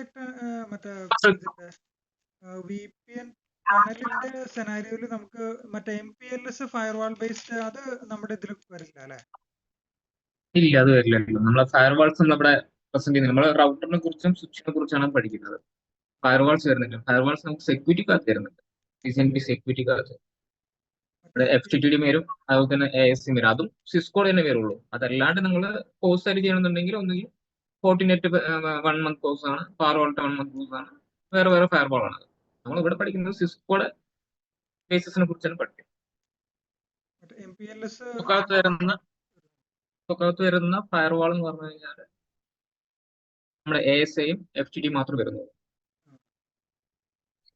Check മറ്റേ ഇതിന്റെ VPN ടണലിന്റെ സെനാരിയോയിൽ നമുക്ക് മറ്റേ MPLS ഫയർവാൾ ബേസ്ഡ് അത് നമ്മുടെ ഇതിൽ വരില്ല അല്ലെ? ഇല്ല, അത് വരില്ലല്ലോ. നമ്മളെ ഫയർവാൾസ് നമ്മുടെ പ്രസന്റ് ചെയ്യുന്നത് നമ്മൾ റൗട്ടറിനെ കുറിച്ചും സ്വിച്ചിനെ കുറിച്ചാണ് പഠിക്കുന്നത്. ഫയർവാൾസ് വരുന്നില്ല. ഫയർവാൾസ് നമുക്ക് സെക്യൂരിറ്റിക്കകത്ത് വരുന്നുണ്ട്. CCNP സെക്യൂരിറ്റിക്കകത്ത് FTTD വരും, അതുപോലെ തന്നെ ASM വരും. അതും സിസ്കോ തന്നെ വരുള്ളൂ. അതല്ലാണ്ട് നിങ്ങൾ കോഴ്സ് ആയിട്ട് ചെയ്യണമെന്നുണ്ടെങ്കിൽ ഒന്നുകിൽ ഫോർട്ടിനെറ്റ് 1 മന്ത് കോഴ്സ് ആണ്, ഫയർവാൾ 1 മന്ത് കോഴ്സ് ആണ്, വേറെ ഫയർവാൾ ആണ്. നമ്മൾ ഇവിടെ പഠിക്കുന്നത് സിസ്കോയുടെ ബേസിസിനെ കുറിച്ചാണ് പഠിക്കുന്നത്. MPLS വരുന്ന ഫയർവാൾ എന്ന് പറഞ്ഞു കഴിഞ്ഞാൽ നമ്മുടെ ASAയും FTD മാത്രം വരുന്നത്.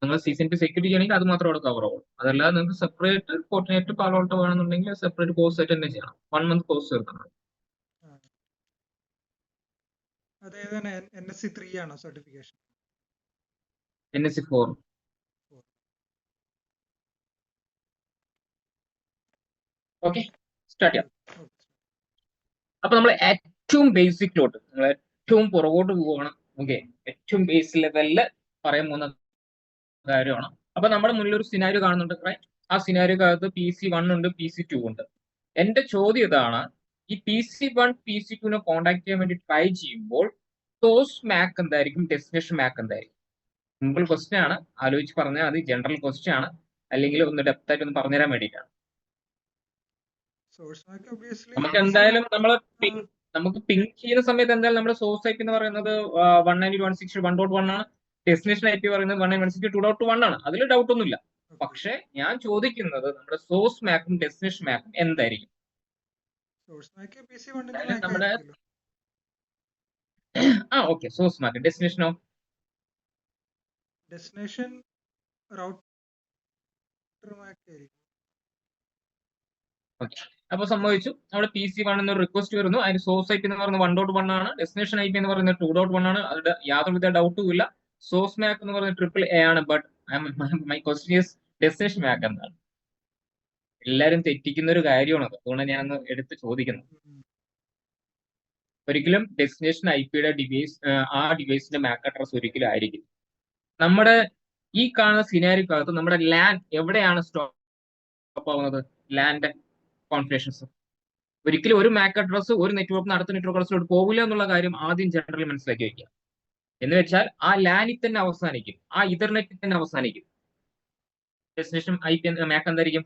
നിങ്ങൾ CCNP സെക്യൂരിറ്റി ചെയ്യണമെങ്കിൽ അത് മാത്രം അവിടെ കവർ ആവും. അതല്ലാതെ നിങ്ങൾക്ക് സെപ്പറേറ്റ് ഫോർട്ടിനെറ്റ് പാലോൾട്ടോ വേണമെന്നുണ്ടെങ്കിൽ സെപ്പറേറ്റ് കോഴ്സ് ആയിട്ട് തന്നെ ചെയ്യണം. 1 മന്ത് കോഴ്സ് വരുന്നത്. NSC 3 ആണോ സർട്ടിഫിക്കേഷൻ? NSC 4. ഓക്കെ, സ്റ്റാർട്ട് ചെയ്യാം. അപ്പൊ നമ്മൾ ഏറ്റവും ബേസിക്കിലോട്ട്, നമ്മൾ ഏറ്റവും പുറകോട്ട് പോവുകയാണ്. ഓക്കെ, ഏറ്റവും ബേസിക് ലെവലില് പറയാൻ പോകുന്ന കാര്യമാണ്. അപ്പൊ നമ്മുടെ മുന്നിൽ ഒരു സിനാരിയോ കാണുന്നുണ്ട്. ആ സിനാരിയോക്കകത്ത് PC1 ഉണ്ട്, PC2 ഉണ്ട്. എന്റെ ചോദ്യം ഇതാണ്, ഈ PC1 PC2 കോൺടാക്ട് ചെയ്യാൻ വേണ്ടി ട്രൈ ചെയ്യുമ്പോൾ സോഴ്സ് മാക് എന്തായിരിക്കും, ഡെസ്റ്റിനേഷൻ മാക് എന്തായിരിക്കും? സിമ്പിൾ ക്വസ്റ്റ്യൻ ആണ്, ആലോചിച്ച് പറഞ്ഞാൽ അത് ജനറൽ ക്വസ്റ്റ്യൻ ആണ്, അല്ലെങ്കിൽ ഒന്ന് ഡെപ്ത് ആയിട്ട് ഒന്ന് പറഞ്ഞുതരാൻ വേണ്ടിയിട്ടാണ്. നമുക്ക് എന്തായാലും നമുക്ക് പിങ് ചെയ്യുന്ന സമയത്ത് എന്തായാലും നമ്മുടെ സോഴ്സ് IP എന്ന് പറയുന്നത് 192.168.1.1 ആണ്. ഡെസ്റ്റിനേഷൻ IP പറയുന്നത് 192.162.1 ആണ്. അതിൽ ഡൗട്ട് ഒന്നുമില്ല. പക്ഷെ ഞാൻ ചോദിക്കുന്നത് നമ്മുടെ സോഴ്സ് മാക്കും ഡെസ്റ്റിനേഷൻ മാക്കും എന്തായിരിക്കും? നമ്മുടെ ഓക്കെ, സോഴ്സ് മാക്ക്. ഡെസ്റ്റിനേഷനോ? ഡെസ്റ്റിനേഷൻ റൗട്ടർ മാക്ക് ആയിരിക്കും. ഓക്കെ, അപ്പൊ സംഭവിച്ചു നമ്മുടെ PC1 എന്നൊരു റിക്വസ്റ്റ് വരുന്നു. അതിന് സോഴ്സ് IP എന്ന് പറയുന്നത് 1.1 ആണ്, ഡെസ്റ്റിനേഷൻ IP എന്ന് പറയുന്നത് 2.1 ആണ്. അതിന്റെ യാതൊരുവിധ ഡൗട്ടും ഇല്ല. സോഴ്സ് മാക്ക് എന്ന് പറയുന്നത് AAA ആണ്. But my question is destination MAC എന്താണ്? എല്ലാരും തെറ്റിക്കുന്ന ഒരു കാര്യമാണ്. അതുകൊണ്ട് ഞാനൊന്ന് എടുത്ത് ചോദിക്കുന്നത്. ഒരിക്കലും ഡെസ്റ്റിനേഷൻ IPയുടെ ഡിവൈസ്, ആ ഡിവൈസിന്റെ മാക് അഡ്രസ് ഒരിക്കലും ആയിരിക്കും. നമ്മുടെ ഈ കാണുന്ന സിനാരിയോക്കകത്ത് നമ്മുടെ ലാൻ എവിടെയാണ് സ്റ്റോപ്പ് ആവുന്നത്? ലാൻഡ് കോൺഫിഗറേഷൻസ് ഒരിക്കലും ഒരു മാക് അഡ്രസ് ഒരു നെറ്റ്വർക്കിന് അടുത്ത നെറ്റ്വർക്ക് അഡ്രസ്സിലോട്ട് പോകില്ല എന്നുള്ള കാര്യം ആദ്യം ജനറലി മനസ്സിലാക്കി വയ്ക്കുക. എന്ന് വെച്ചാൽ ആ ലാനിൽ തന്നെ അവസാനിക്കും, ആ ഇഥർനെറ്റിൽ തന്നെ അവസാനിക്കും. ഡെസ്റ്റിനേഷൻ IP മാക് എന്തായിരിക്കും?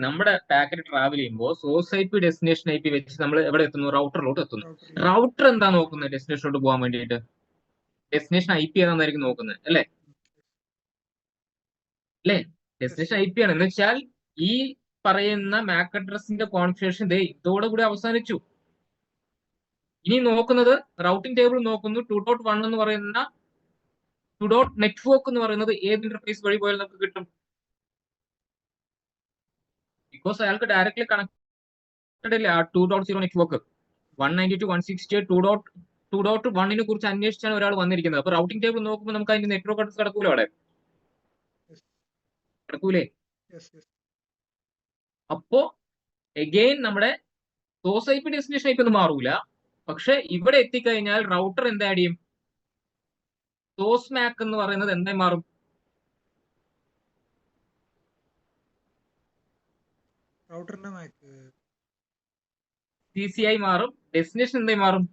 നമ്മുടെ പാക്കറ്റ് ട്രാവൽ ചെയ്യുമ്പോൾ സോഴ്സ് IP ഡെസ്റ്റിനേഷൻ IP വെച്ച് നമ്മൾ എവിടെ എത്തുന്നു? റൗട്ടറിലോട്ട് എത്തുന്നു. റൗട്ടർ എന്താ നോക്കുന്നത് ഡെസ്റ്റിനേഷനിലോട്ട് പോകാൻ വേണ്ടിയിട്ട്? ഡെസ്റ്റിനേഷൻ IP ഏതാണെന്നായിരിക്കും നോക്കുന്നത്, അല്ലേ? ഡെസ്റ്റിനേഷൻ IP ആണ്. എന്ന് വെച്ചാൽ ഈ പറയുന്ന മാക് അഡ്രസ്സിന്റെ കോൺഫിഗറേഷൻ ഇതോടുകൂടി അവസാനിച്ചു. ഇനി നോക്കുന്നത് റൗട്ടിംഗ് ടേബിൾ നോക്കുന്നു. 2.1 എന്ന് പറയുന്ന 2. നെറ്റ്വർക്ക് എന്ന് പറയുന്നത് ഏത് ഇന്റർഫേസ് വഴി പോയാൽ നമുക്ക് കിട്ടും? ബിക്കോസ് അയാൾക്ക് ഡയറക്ട്ലി കണക്റ്റഡ് ഇല്ല ആ 2.0 നെറ്റ്വർക്ക്. 192.168.2.1 കുറിച്ച് അന്വേഷിച്ചാണ് ഒരാൾ വന്നിരിക്കുന്നത്. അപ്പൊ റൗട്ടിംഗ് ടേബിൾ നോക്കുമ്പോൾ നമുക്ക് അതിന്റെ നെറ്റ്വർക്ക് അഡ്രസ് കിടക്കൂല, അവിടെ കിടക്കൂലേ? അപ്പോ എഗെയിൻ നമ്മുടെ സോഴ്സ് IP ഡെസ്റ്റിനേഷൻ IP ഒന്നും മാറൂല. പക്ഷെ ഇവിടെ എത്തിക്കഴിഞ്ഞാൽ റൗട്ടർ എന്താ ആഡ് ചെയ്യും? സോഴ്സ് മാക് എന്ന് പറയുന്നത് എന്തായി മാറും? CCI മാറും. ഡെസ്റ്റിനേഷൻ എന്തായി മാറും?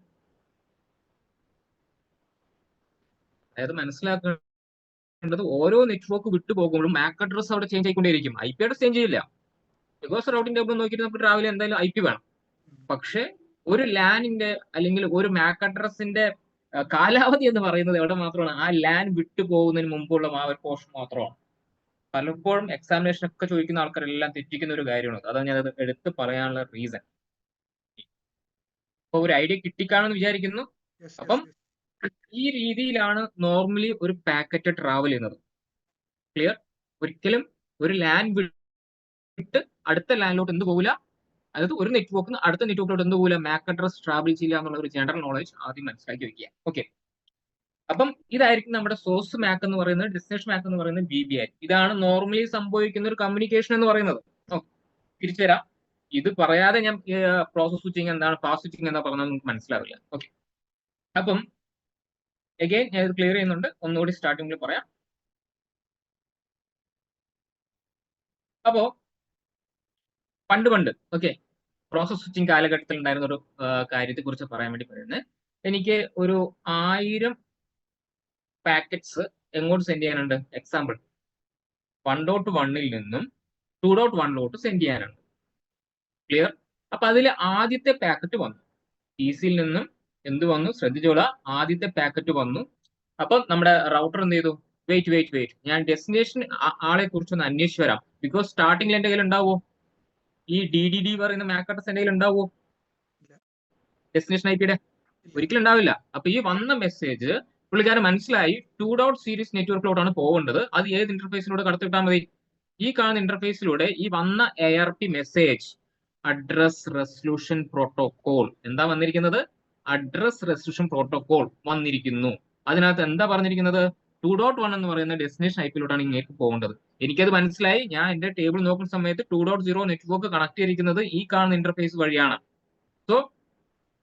അതായത് മനസ്സിലാക്കേണ്ടത് ഓരോ നെറ്റ്വർക്ക് വിട്ടു പോകുമ്പോഴും മാക് അഡ്രസ് അവിടെ ചേഞ്ച് ആയിക്കൊണ്ടേയിരിക്കും. IP അഡ്രസ് ചേഞ്ച് ചെയ്യില്ല. ബിക്കോസ് റൗട്ടിംഗ് ടേബിൾ നോക്കിയിട്ട് നമുക്ക് ട്രാവൽ എന്തായാലും IP വേണം. പക്ഷെ ഒരു ലാനിന്റെ അല്ലെങ്കിൽ ഒരു മാക് അഡ്രസ്സിന്റെ കാലാവധി എന്ന് പറയുന്നത് എവിടെ മാത്രമാണ്? ആ ലാൻ വിട്ടു പോകുന്നതിന് മുമ്പുള്ള ആ ഒരു പോർഷൻ മാത്രമാണ്. പലപ്പോഴും എക്സാമിനേഷൻ ഒക്കെ ചോദിക്കുന്ന ആൾക്കാരെല്ലാം തെറ്റിക്കുന്ന ഒരു കാര്യമാണ്. അതാണ് ഞാനത് എടുത്ത് പറയാനുള്ള റീസൺ. അപ്പൊ ഒരു ഐഡിയ കിട്ടിക്കാണെന്ന് വിചാരിക്കുന്നു. അപ്പം ഈ രീതിയിലാണ് നോർമലി ഒരു പാക്കറ്റ് ട്രാവൽ ചെയ്യുന്നത്. ക്ലിയർ? ഒരിക്കലും ഒരു ലാൻ വിട്ട് അടുത്ത ലാൻഡിലോട്ട് എന്ത് പോകില്ല, അതായത് ഒരു നെറ്റ്വർക്കിന് അടുത്ത നെറ്റ്വർക്കിലോട്ട് എന്ത് പോകില്ല, മാക് അഡ്രസ് ട്രാവൽ ചെയ്യില്ല എന്നുള്ള ഒരു ജനറൽ നോളജ് ആദ്യം മനസ്സിലാക്കി വെക്കുക. ഓക്കെ, അപ്പം ഇതായിരിക്കും നമ്മുടെ സോഴ്സ് മാക് എന്ന് പറയുന്നത്. ഡെസ്റ്റിനേഷൻ മാക് എന്ന് പറയുന്നത് BBI. ഇതാണ് നോർമലി സംഭവിക്കുന്ന ഒരു കമ്മ്യൂണിക്കേഷൻ എന്ന് പറയുന്നത്. തിരിച്ചു തരാം. ഇത് പറയാതെ ഞാൻ പ്രോസസ് സ്വിച്ചിങ് എന്താണ് ഫാസ്റ്റ് സ്വിച്ചിങ് എന്താ പറഞ്ഞാൽ നിങ്ങൾക്ക് മനസ്സിലാവില്ല. ഓക്കെ, അപ്പം അഗൈൻ ഞാൻ ഇത് ക്ലിയർ ചെയ്യുന്നുണ്ട്, ഒന്നുകൂടി സ്റ്റാർട്ടിങ്ങിൽ പറയാം. അപ്പോ പണ്ട് ഓക്കെ, പ്രോസസ് സ്വിച്ചിങ് കാലഘട്ടത്തിൽ ഉണ്ടായിരുന്ന ഒരു കാര്യത്തെ കുറിച്ച് പറയാൻ വേണ്ടി പറയുന്നത്, എനിക്ക് ഒരു 1000 പാക്കറ്റ്സ് എങ്ങോട്ട് സെൻഡ് ചെയ്യാനുണ്ട്? എക്സാമ്പിൾ 1.1 നിന്നും 2.1 സെൻഡ് ചെയ്യാനുണ്ട്. ക്ലിയർ? അപ്പൊ അതിൽ ആദ്യത്തെ പാക്കറ്റ് വന്നു, PC-യിൽ നിന്നും എന്ത് വന്നു? ശ്രദ്ധിച്ചോളാം, ആദ്യത്തെ പാക്കറ്റ് വന്നു. അപ്പൊ നമ്മുടെ റൗട്ടർ എന്ത് ചെയ്തു? വെയിറ്റ്, ഞാൻ ഡെസ്റ്റിനേഷൻ ആളെ കുറിച്ച് ഒന്ന് അന്വേഷിച്ച് വരാം. ബിക്കോസ് സ്റ്റാർട്ടിങ്ങിൽ എന്റെ കയ്യിൽ ഉണ്ടാവോ ഈ DDD പറയുന്ന മാക് അഡ്രസ് എന്റെ കയ്യിൽ ഉണ്ടാവോ? ഡെസ്റ്റിനേഷൻ IP-യുടെ ഒരിക്കലും ഉണ്ടാവില്ല. അപ്പൊ ഈ വന്ന മെസ്സേജ് പുള്ളിക്കാരൻ മനസ്സിലായി 2. സീരീസ് നെറ്റ്വർക്കിലോട്ടാണ് പോകേണ്ടത്. അത് ഏത് ഇന്റർഫേസിലൂടെ കടത്തിവിട്ടാൽ മതി? ഈ കാണുന്ന ഇന്റർഫേസിലൂടെ ഈ വന്ന ARP message address resolution protocol എന്താ വന്നിരിക്കുന്നത്? അഡ്രസ് റെസൊല്യൂഷൻ പ്രോട്ടോകോൾ വന്നിരിക്കുന്നു. അതിനകത്ത് എന്താ പറഞ്ഞിരിക്കുന്നത്? 2.1 എന്ന് പറയുന്ന ഡെസ്റ്റിനേഷൻ IP-ലോട്ടാണ് ഇങ്ങേക്ക് പോകേണ്ടത്. എനിക്കത് മനസ്സിലായി. ഞാൻ എന്റെ ടേബിൾ നോക്കുന്ന സമയത്ത് 2.0 നെറ്റ്വർക്ക് കണക്ട് ചെയ്തിരിക്കുന്നത് ഈ കാണുന്ന ഇന്റർഫേസ് വഴിയാണ്. സോ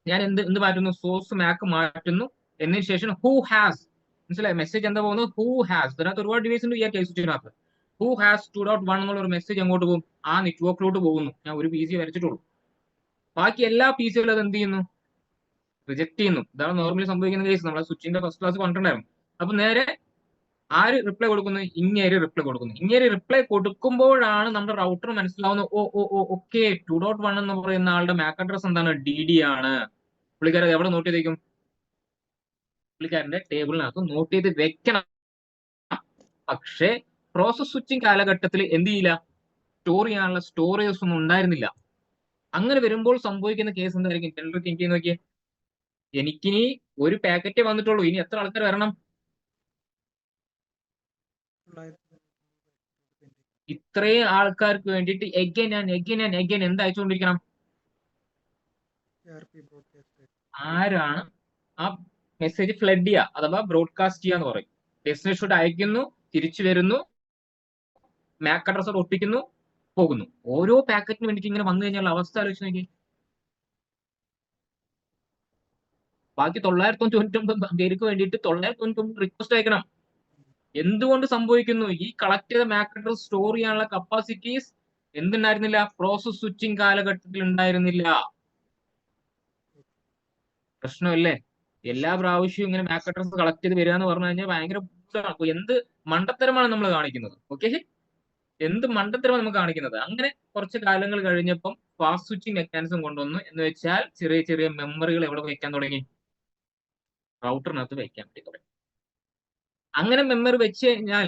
ഞാൻ എന്ത് മാറ്റുന്നു? സോഴ്സ് മാക്ക് മാറ്റുന്നു. എന്നതിന് ശേഷം ഹൂ ഹാസ്, മനസ്സിലായി മെസ്സേജ് എന്താ പോകുന്നത്? Who has. അതിനകത്ത് ഒരുപാട് ഡിവൈസ് ഉണ്ട് ഈ കേസ് സ്വിച്ചിനകത്ത്. ഹൂ ഹാസ് 2.1 എന്നുള്ള ഒരു മെസ്സേജ് അങ്ങോട്ട് പോകും, ആ നെറ്റ്വർക്കിലോട്ട് പോകുന്നു. ഞാൻ ഒരു PC വരച്ചിട്ടുള്ളൂ, ബാക്കി എല്ലാ PC-കളും അത് എന്ത് ചെയ്യുന്നു? റിജക്ട് ചെയ്യുന്നു. ഇതാണ് നോർമലി സംഭവിക്കുന്ന കേസ്. നമ്മളെ സ്വിച്ചിന്റെ ഫസ്റ്റ് ക്ലാസ് കണ്ടിട്ടുണ്ടായിരുന്നു. അപ്പൊ നേരെ ആര് റിപ്ലൈ കൊടുക്കുന്നു? ഇങ്ങേര് റിപ്ലൈ കൊടുക്കുന്നു. ഇങ്ങേര് റിപ്ലൈ കൊടുക്കുമ്പോഴാണ് നമ്മുടെ റൗട്ടർ മനസ്സിലാവുന്നത്, ഓക്കെ 2.1 എന്ന് പറയുന്ന ആളുടെ മാക് അഡ്രസ് എന്താണ്? DD ആണ്. പുള്ളിക്കാരൻ എവിടെ നോട്ട് ചെയ്തേക്കും? പുള്ളിക്കാരന്റെ ടേബിളിനകത്ത് നോട്ട് ചെയ്ത് വെക്കണം. പക്ഷേ പ്രോസസ് സ്വിച്ചിങ് കാലഘട്ടത്തിൽ എന്ത് ചെയ്യില്ല? സ്റ്റോർ ചെയ്യാനുള്ള സ്റ്റോറേജസ് ഒന്നും ഉണ്ടായിരുന്നില്ല. അങ്ങനെ വരുമ്പോൾ സംഭവിക്കുന്ന കേസ് എന്തായിരിക്കും? ജനറൽ തിങ്ക് ചെയ്ത് നോക്കിയേ, എനിക്കിനി ഒരു പാക്കറ്റേ വന്നിട്ടുള്ളൂ, ഇനി എത്ര ആൾക്കാർ വരണം? ഇത്രയും ആൾക്കാർക്ക് വേണ്ടിയിട്ട് എഗൈൻ എന്ത് അയച്ചുകൊണ്ടിരിക്കണം? ആരാണ് ആ മെസ്സേജ് ഫ്ലഡ് ചെയ്യുക അഥവാ ബ്രോഡ്കാസ്റ്റ് ചെയ്യുക എന്ന് പറയും. ഡെസ്റ്റിനേഷനോട് അയക്കുന്നു, തിരിച്ചു വരുന്നു, മാക് അഡ്രസ്സോട് ഒട്ടിക്കുന്നു, പോകുന്നു. ഓരോ പാക്കറ്റിന് വേണ്ടിയിട്ട് ഇങ്ങനെ വന്നു കഴിഞ്ഞാൽ അവസ്ഥ ആലോചിച്ച് നോക്കി. ബാക്കി 999 പേർക്ക് വേണ്ടിയിട്ട് 999 റിക്വസ്റ്റ് അയക്കണം. എന്തുകൊണ്ട് സംഭവിക്കുന്നു? ഈ കളക്ട് ചെയ്ത മാക് അഡ്രസ് സ്റ്റോർ ചെയ്യാനുള്ള കപ്പാസിറ്റീസ് എന്തുണ്ടായിരുന്നില്ല? പ്രോസസ് സ്വിച്ചിങ് കാലഘട്ടത്തിൽ ഉണ്ടായിരുന്നില്ല. പ്രശ്നമല്ലേ? എല്ലാ പ്രാവശ്യവും ഇങ്ങനെ മാക് അഡ്രസ് കളക്ട് ചെയ്ത് വരിക എന്ന് പറഞ്ഞു കഴിഞ്ഞാൽ ഭയങ്കര എന്ത് മണ്ടത്തരമാണ് നമ്മൾ കാണിക്കുന്നത്. ഓക്കെ, എന്ത് മണ്ടത്തരമാണ് നമ്മൾ കാണിക്കുന്നത്. അങ്ങനെ കുറച്ച് കാലങ്ങൾ കഴിഞ്ഞപ്പം ഫാസ്റ്റ് സ്വിച്ചിങ് മെക്കാനിസം കൊണ്ടുവന്നു. എന്ന് വെച്ചാൽ ചെറിയ ചെറിയ മെമ്മറികൾ എവിടെ വെക്കാൻ തുടങ്ങി? റൗട്ടറിനകത്ത് വെക്കാൻ വേണ്ടി തുടങ്ങി. അങ്ങനെ മെമ്മറി വെച്ച് കഴിഞ്ഞാൽ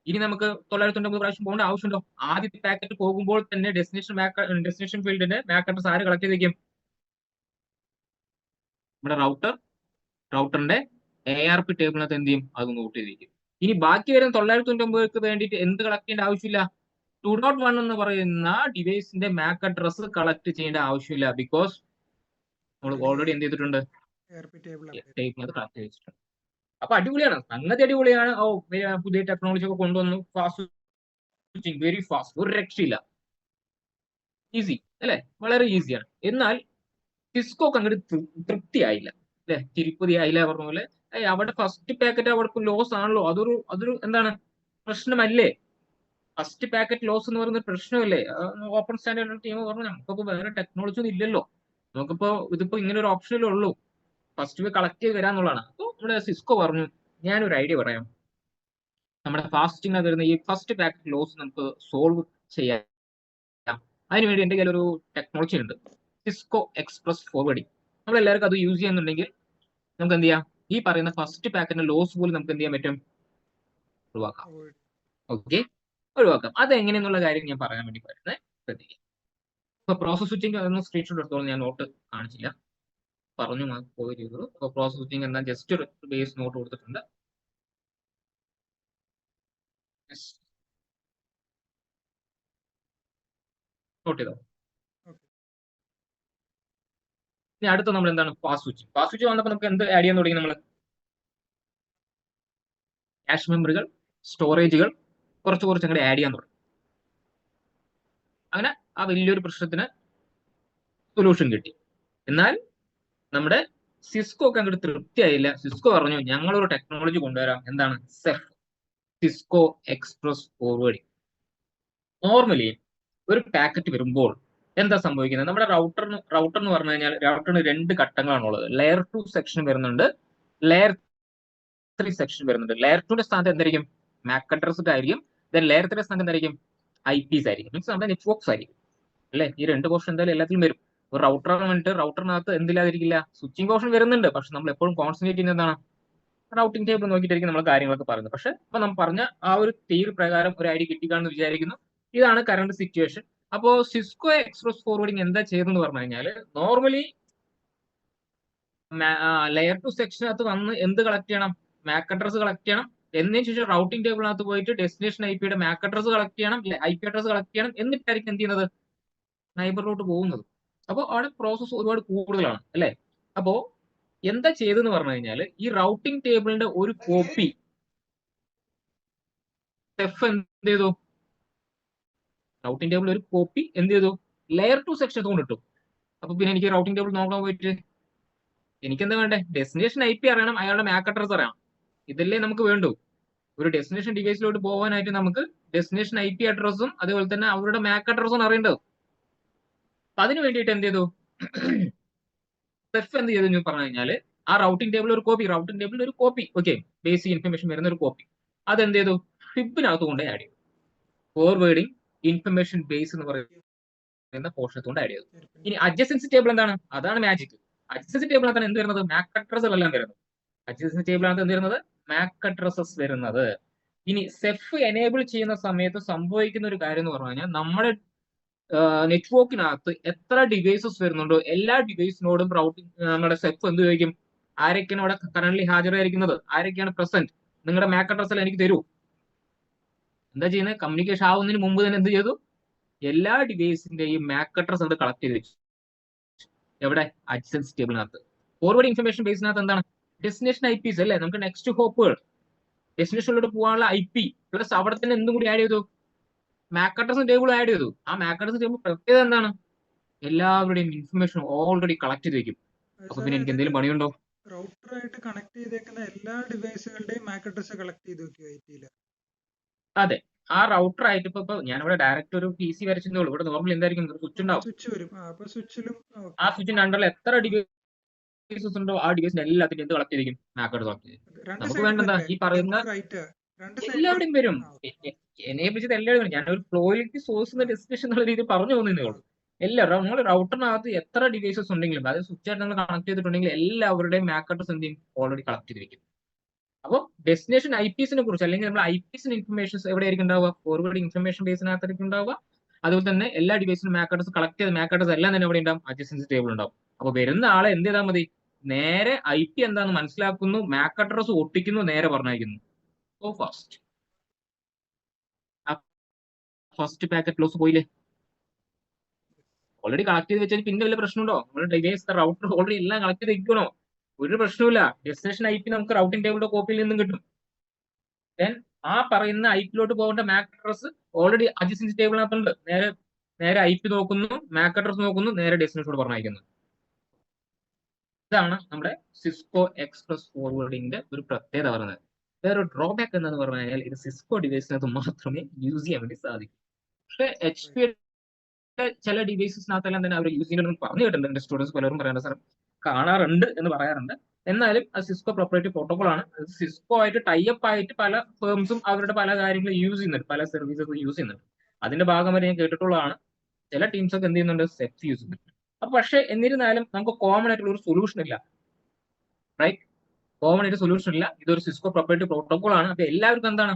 ഇനി നമുക്ക് 999 പ്രാവശ്യം പോകേണ്ട ആവശ്യമുണ്ടോ? ആദ്യത്തെ പാക്കറ്റ് പോകുമ്പോൾ തന്നെ ഡെസ്റ്റിനേഷൻ ഫീൽഡിന്റെ മാക് അഡ്രസ് ആര് കളക്ട് ചെയ്തേക്കും? നമ്മുടെ റൗട്ടറിന്റെ ARP ടേബിളിനകത്ത് എന്ത് ചെയ്യും? അത് നോട്ട് ചെയ്തിരിക്കും. ഇനി ബാക്കി വരുന്ന 999 വേണ്ടിയിട്ട് എന്ത് കളക്ട് ചെയ്യേണ്ട ആവശ്യമില്ല? 2.1 എന്ന് പറയുന്ന ഡിവൈസിന്റെ മാക് അഡ്രസ് കളക്ട് ചെയ്യേണ്ട ആവശ്യമില്ല. ബിക്കോസ് നമ്മൾ ഓൾറെഡി എന്ത് ചെയ്തിട്ടുണ്ട്? ടേബിളിനകത്ത് കളക്ട് ചെയ്തിട്ടുണ്ട്. അപ്പൊ അടിപൊളിയാണ്, സംഗതി അടിപൊളിയാണ്. പുതിയ ടെക്നോളജി ഒക്കെ കൊണ്ടുവന്നു, ഫാസ്റ്റ് സ്വിച്ചിങ്, വെരി ഫാസ്റ്റ്, ഒരു രക്ഷയില്ല, ഈസി അല്ലെ? വളരെ ഈസിയാണ്. എന്നാൽ സിസ്കോക്ക് അങ്ങോട്ട് തൃപ്തിയായില്ല അല്ലെ? തിരുപ്പതി ആയില്ല പറഞ്ഞ പോലെ. അവിടെ ഫസ്റ്റ് പാക്കറ്റ് അവിടെ ലോസ് ആണല്ലോ, അതൊരു എന്താണ് പ്രശ്നമല്ലേ? ഫസ്റ്റ് പാക്കറ്റ് ലോസ് എന്ന് പറയുന്ന പ്രശ്നമല്ലേ? ഓപ്പൺ സ്റ്റാൻഡേർഡ് ടീം പറഞ്ഞു നമുക്കിപ്പോ വേറെ ടെക്നോളജി ഒന്നും ഇല്ലല്ലോ, നമുക്കിപ്പോ ഇതിപ്പോ ഇങ്ങനെ ഒരു ഓപ്ഷനല്ലേ ഉള്ളൂ, ഫസ്റ്റ് കളക്ട് ചെയ്ത് വരാന്നുള്ളതാണ്. അപ്പോൾ നമ്മുടെ സിസ്കോ പറഞ്ഞു, ഞാനൊരു ഐഡിയ പറയാം, നമ്മുടെ ഫാസ്റ്റിംഗ് വരുന്ന ഈ ഫസ്റ്റ് പാക്കറ്റ് ലോസ് നമുക്ക് സോൾവ് ചെയ്യാം. അതിനുവേണ്ടി എന്റെ കയ്യിൽ ഒരു ടെക്നോളജി ഉണ്ട്, സിസ്കോ എക്സ്പ്രസ് ഫോർവേഡിംഗ്. നമ്മളെല്ലാവർക്കും അത് യൂസ് ചെയ്യുന്നുണ്ടെങ്കിൽ നമുക്ക് എന്ത് ചെയ്യാം? ഈ പറയുന്ന ഫസ്റ്റ് പാക്കറ്റിന്റെ ലോസ് പോലും നമുക്ക് എന്ത് ചെയ്യാൻ പറ്റും? ഒഴിവാക്കാം. ഓക്കെ, ഒഴിവാക്കാം. അതെങ്ങനെയെന്നുള്ള കാര്യം ഞാൻ പറയാൻ വേണ്ടി പറയുന്നത്, ശ്രദ്ധിക്കുക. ഇപ്പൊ പ്രോസസ് സ്വിച്ചിങ് ഒന്ന് സ്ക്രീൻഷോട്ട് എടുത്തോളം, ഞാൻ നോട്ട് കാണിച്ചില്ല, പറഞ്ഞു പോയി ചെയ്തത്. അപ്പൊ പ്രോസസ് സ്വിച്ചിങ് എന്താ ജസ്റ്റ് ഒരു ബേസ് നോട്ട് കൊടുത്തിട്ടുണ്ട്. നോട്ട് ചെയ്തോ? ഇനി അടുത്ത നമ്മൾ എന്താണ്? Fast switching. ഫാസ്റ്റ് സ്വിച്ച് വന്നപ്പോൾ നമുക്ക് എന്ത് ആഡ് ചെയ്യാൻ തുടങ്ങി? നമ്മൾ ക്യാഷ് മെമ്മറികൾ, സ്റ്റോറേജുകൾ കുറച്ച് അങ്ങോട്ട് ആഡ് ചെയ്യാൻ തുടങ്ങി. അങ്ങനെ ആ വലിയൊരു പ്രശ്നത്തിന് സൊല്യൂഷൻ കിട്ടി. എന്നാൽ നമ്മുടെ സിസ്കോ ഒക്കെ അങ്ങോട്ട് തൃപ്തിയായില്ല. സിസ്കോ പറഞ്ഞു ഞങ്ങളൊരു ടെക്നോളജി കൊണ്ടുവരാം. എന്താണ്? സെഫ്, സിസ്കോ എക്സ്പ്രസ് ഫോർവേഡിംഗ്. നോർമലി ഒരു പാക്കറ്റ് വരുമ്പോൾ എന്താ സംഭവിക്കുന്നത്? നമ്മുടെ റൗട്ടർ എന്ന് പറഞ്ഞു കഴിഞ്ഞാൽ റൗട്ടറിന് 2 ഘട്ടങ്ങളാണുള്ളത്. ലെയർ 2 സെക്ഷൻ വരുന്നുണ്ട്, ലെയർ 3 സെക്ഷൻ വരുന്നുണ്ട്. ലെയർ 2ന്റെ സ്ഥാനത്ത് എന്തായിരിക്കും? മാക് അഡ്രസ്ഡ് ആയിരിക്കും. ദെൻ ലെയർ 3 സ്ഥാനത്ത് എന്തായിരിക്കും? IPs ആയിരിക്കും. മീൻസ് നമ്മുടെ നെറ്റ്വർക്ക്സ് ആയിരിക്കും അല്ലെ? ഈ 2 പോർഷൻ എന്തായാലും എല്ലാത്തിലും വരും. ഒരു റൗട്ടറാണ് വേണ്ടിട്ട് റൗട്ടറിനകത്ത് എന്തില്ലാതിരിക്കില്ല? സ്വിച്ചിങ് പോർഷൻ വരുന്നുണ്ട്. പക്ഷെ നമ്മൾ എപ്പോഴും കോൺസെൻട്രേറ്റ് ചെയ്യുന്നത് എന്താണ്? റൗട്ടിംഗ് ടേബിൾ നോക്കിയിട്ടായിരിക്കും നമ്മൾ കാര്യങ്ങളൊക്കെ പറയുന്നത്. പക്ഷെ ഇപ്പൊ നമ്മൾ പറഞ്ഞ ആ ഒരു തിയറി പ്രകാരം ഒരു ഐഡിയ കിട്ടിക്കാണെന്ന് വിചാരിക്കുന്നു. ഇതാണ് കറണ്ട് സിറ്റുവേഷൻ. അപ്പോ സിസ്കോ എക്സ്പ്രസ് ഫോർവേഡിംഗ് എന്താ ചെയ്തെന്ന് പറഞ്ഞു കഴിഞ്ഞാൽ നോർമലി ലെയർ 2 സെക്ഷനകത്ത് വന്ന് എന്ത് കളക്ട് ചെയ്യണം? മാക് അഡ്രസ് കളക്ട് ചെയ്യണം. എന്നതിന് ശേഷം റൗട്ടിംഗ് ടേബിളിനകത്ത് പോയിട്ട് ഡെസ്റ്റിനേഷൻ ഐപിയുടെ മാക് അഡ്രസ് കളക്ട് ചെയ്യണം, IP അഡ്രസ് കളക്ട് ചെയ്യണം. എന്നിട്ടായിരിക്കും എന്ത് ചെയ്യുന്നത്? നൈബറിലോട്ട് പോകുന്നത്. അപ്പോൾ അവിടെ പ്രോസസ്സ് ഒരുപാട് കൂടുതലാണ് അല്ലെ? അപ്പോ എന്താ ചെയ്തെന്ന് പറഞ്ഞു കഴിഞ്ഞാൽ ഈ റൗട്ടിംഗ് ടേബിളിന്റെ ഒരു കോപ്പി സെഫ് എന്ത് ചെയ്തു? റൗട്ടിംഗ് ടേബിൾ ഒരു കോപ്പി എന്ത് ചെയ്തു? ലെയർ 2 സെക്ഷൻ കൊണ്ടിട്ടു. അപ്പൊ പിന്നെ എനിക്ക് റൗട്ടിംഗ് ടേബിൾ നോക്കാൻ പോയിട്ട് എനിക്ക് എന്താ വേണ്ടേ? ഡെസ്റ്റിനേഷൻ IP അറിയണം, അയാളുടെ മാക് അഡ്രസ് അറിയണം. ഇതല്ലേ നമുക്ക് വേണ്ടു. ഒരു ഡെസ്റ്റിനേഷൻ ഡിവൈസിലോട്ട് പോകാനായിട്ട് നമുക്ക് ഡെസ്റ്റിനേഷൻ IP അഡ്രസ്സും അതുപോലെ തന്നെ അവരുടെ മാക് അഡ്രസ്സും അറിയേണ്ടത്. അപ്പൊ അതിന് വേണ്ടിയിട്ട് എന്ത് ചെയ്തു? സെഫ് എന്ത് ചെയ്തു പറഞ്ഞു കഴിഞ്ഞാൽ ആ റൗട്ടിംഗ് ടേബിൾ ഒരു കോപ്പി ഓക്കെ, ബേസിക് ഇൻഫർമേഷൻ വരുന്ന ഒരു കോപ്പി അതെന്ത് ചെയ്തു? ഫിബിനകത്ത് കൊണ്ട് ആഡ് ചെയ്തു. ഫോർവേഡിംഗ് ഇൻഫർമേഷൻ ബേസ് എന്ന് പറയുന്ന പോർഷനകത്ത് കൊണ്ട് ആഡ് ചെയ്തു. ഇനി അഡ്ജസൻസി ടേബിൾ എന്താണ്? അതാണ് മാജിക്. അഡ്ജസൻസി ടേബിളാണ് എന്ത് വരുന്നത്? മാക് അഡ്രസ്സുകളെല്ലാം വരുന്നത്. അഡ്ജസൻസി ടേബിളാണ് എന്ത് വരുന്നത്? മാക് അഡ്രസ്സസ് വരുന്നത്. ഇനി സെഫ് എനേബിൾ ചെയ്യുന്ന സമയത്ത് സംഭവിക്കുന്ന ഒരു കാര്യം എന്ന് പറഞ്ഞു കഴിഞ്ഞാൽ നമ്മുടെ നെറ്റ്വർക്കിനകത്ത് എത്ര ഡിവൈസസ് വരുന്നുണ്ടോ എല്ലാ ഡിവൈസിനോടും റൗട്ടിംഗ് നമ്മുടെ സെഫ് എന്ത് ചോദിക്കും? ആരൊക്കെയാണ് അവിടെ കറന്റ് ഹാജരായിരിക്കുന്നത്? ആരൊക്കെയാണ് പ്രസന്റ്? നിങ്ങളുടെ മാക് അഡ്രസ് എനിക്ക് തരൂ. എന്താ ചെയ്യുന്നത്? കമ്മ്യൂണിക്കേഷൻ ആവുന്നതിന് മുമ്പ് തന്നെ എന്ത് ചെയ്തു? എല്ലാ ഡിവൈസിന്റെയും മാക് അഡ്രസ് അവിടെ കളക്ട് ചെയ്ത് വെച്ചു. എവിടെ? അഡ്ജസൻസി ടേബിളിനകത്ത്. ഫോർവേഡ് ഇൻഫർമേഷൻ ബേസിനകത്ത് എന്താണ്? ഡെസ്റ്റിനേഷൻ IPs അല്ലേ? നമുക്ക് നെക്സ്റ്റ് ഹോപ്പുകൾ ഡെസ്റ്റിനേഷനിലോട്ട് പോകാനുള്ള IP പ്ലസ് അവിടെ തന്നെ എന്തും കൂടി ആഡ് ചെയ്തു? മാക് അഡ്രസ് ടേബിൾ ആഡ് ചെയ്തു. ആ മാക് അഡ്രസ് ടേബിൾ പ്രത്യേകത എന്താണ്? എല്ലാവരുടെയും ഇൻഫർമേഷൻ ഓൾറെഡി കളക്ട് ചെയ്ത് വെക്കും. അപ്പൊ പിന്നെ എനിക്ക് എന്തെങ്കിലും പണിയുണ്ടോ? റൗട്ടറായിട്ട് കണക്ട് ചെയ്തേക്കുന്ന എല്ലാ ഡിവൈസുകളുടെയും മാക് അഡ്രസ് കളക്ട് ചെയ്ത് വെക്കും IPയില്. അതെ, ആ റൗട്ടർ ആയിട്ട് ഇപ്പൊ ഞാനിവിടെ ഡയറക്റ്റ് ഒരു PC വരച്ചതേ ഉള്ളൂ. ഇവിടെ നോർമൽ എന്തായിരിക്കും? സ്വിച്ച് ഉണ്ടാവും. സ്വിച്ച് വരും. അപ്പൊ സ്വിച്ചിലും ആ സ്വിച്ചിന്റെ അണ്ടറിൽ എത്ര ഡിവൈസസ് ഉണ്ടോ ആ ഡിവൈസിന് എല്ലാത്തിനും എന്ത് കളക്ട് ചെയ്തിരിക്കും? മാക് അഡ്രസ് കളക്ട് ചെയ്യും. നമുക്ക് വേണ്ടെന്താ? ഈ പറയുന്ന എല്ലാവരുടെയും വരും. എനേബിൾ ചെയ്ത് എല്ലാവരും വരും. ഞാനൊരു ഫ്ലോയിലേക്ക് സോഴ്സ് ഡെസ്റ്റിനേഷൻ എന്നുള്ള രീതിയിൽ പറഞ്ഞു പോകുന്നതേ ഉള്ളൂ. എല്ലാവരും നിങ്ങൾ റൗട്ടറിനകത്ത് എത്ര ഡിവൈസസ് ഉണ്ടെങ്കിലും അതായത് സ്വിച്ച് ആയിട്ട് നിങ്ങൾ കണക്ട് ചെയ്തിട്ടുണ്ടെങ്കിൽ എല്ലാവരുടെയും മാക് അഡ്രസ് എന്ത് ചെയ്യും? ഓൾറെഡി കളക്ട് ചെയ്തിരിക്കും. അപ്പോൾ ഡെസ്റ്റിനേഷൻ IPസിനെ കുറിച്ച് അല്ലെങ്കിൽ നമ്മൾ IPസിന് ഇൻഫർമേഷൻസ് എവിടെയായിരിക്കും ഉണ്ടാവുക? ഫോർവേഡ് ഇൻഫർമേഷൻ ബേസിനകത്തായിരിക്കും ഉണ്ടാവുക. അതുപോലെ തന്നെ എല്ലാ ഡിവൈസിനും മാക് അഡ്രസ് കളക്ട് ചെയ്ത് മാക് അഡ്രസ് എല്ലാം തന്നെ എവിടെ ഉണ്ടാവും? അഡ്ജസൻസി ടേബിൾ ഉണ്ടാവും. അപ്പൊ വരുന്ന ആളെ എന്ത് ചെയ്താൽ മതി? നേരെ IP എന്താണെന്ന് മനസ്സിലാക്കുന്നു, മാക് അഡ്രസ് ഒട്ടിക്കുന്നു, നേരെ പറഞ്ഞയക്കുന്നു. So fast. First packet loss പോയില്ലേ? ഓൾറെഡി കളക്ട് ചെയ്ത് വെച്ചാൽ പിന്നെ വല്ല പ്രശ്നമുണ്ടോ? നമ്മുടെ ഡിവൈസ് റൗട്ടർ ഓൾറെഡി എല്ലാം കളക്ട് ചെയ്ത് വെക്കണോ? ഒരു പ്രശ്നമില്ല. ഡെസ്റ്റിനേഷൻ IP നമുക്ക് റൗട്ടിംഗ് ടേബിളിന്റെ കോപ്പിയിൽ നിന്നും കിട്ടും. ദെൻ ആ പറയുന്ന IPയിലോട്ട് പോകേണ്ട മാക് അഡ്രസ് ഓൾറെഡി അഡ്ജസൻസി ടേബിളിനകത്തുണ്ട്. നേരെ IP നോക്കുന്നു, മാക് അഡ്രസ് നോക്കുന്നു, നേരെ ഡെസ്റ്റിനേഷനോട് പറഞ്ഞയക്കുന്നു. ഇതാണ് നമ്മുടെ സിസ്കോ എക്സ്പ്രസ് ഫോർവേഡിംഗിന്റെ ഒരു പ്രത്യേകത പറയുന്നത്. വേറെ ഒരു ഡ്രോബാക്ക് എന്താണെന്ന് പറഞ്ഞു കഴിഞ്ഞാൽ ഇത് സിസ്കോ ഡിവൈസിനകത്ത് മാത്രമേ യൂസ് ചെയ്യാൻ വേണ്ടി സാധിക്കൂ. പക്ഷേ HP ചില ഡിവൈസസിനകത്തെല്ലാം തന്നെ അവർ യൂസ് ചെയ്യുന്നത് പറഞ്ഞു കേട്ടിട്ടുണ്ട്. എന്റെ സ്റ്റുഡൻസ് പലരും പറയാറുണ്ട്, സാർ കാണാറുണ്ട് എന്ന് പറയാറുണ്ട്. എന്നാലും അത് സിസ്കോ പ്രൊപ്പറേറ്ററി പ്രോട്ടോകോൾ ആണ്. സിസ്കോ ആയിട്ട് ടൈപ്പ് ആയിട്ട് പല ഫേംസും അവരുടെ പല കാര്യങ്ങളും യൂസ് ചെയ്യുന്നുണ്ട്, പല സർവീസസ് യൂസ് ചെയ്യുന്നുണ്ട്. അതിന്റെ ഭാഗമായി ഞാൻ കേട്ടിട്ടുള്ളതാണ്. ചില ടീംസ് ഒക്കെ എന്ത് ചെയ്യുന്നുണ്ട്? സെഫ് യൂസ് ചെയ്യുന്നുണ്ട്. അപ്പൊ പക്ഷെ എന്നിരുന്നാലും നമുക്ക് കോമൺ ആയിട്ടുള്ള ഒരു സൊല്യൂഷൻ ഇല്ല, റൈറ്റ്? കോമൺ ആയിട്ട് സൊല്യൂഷൻ ഇല്ല. ഇതൊരു സിസ്കോ പ്രൊപ്പറേറ്ററി പ്രോട്ടോകോൾ ആണ്. അപ്പൊ എല്ലാവർക്കും എന്താണ്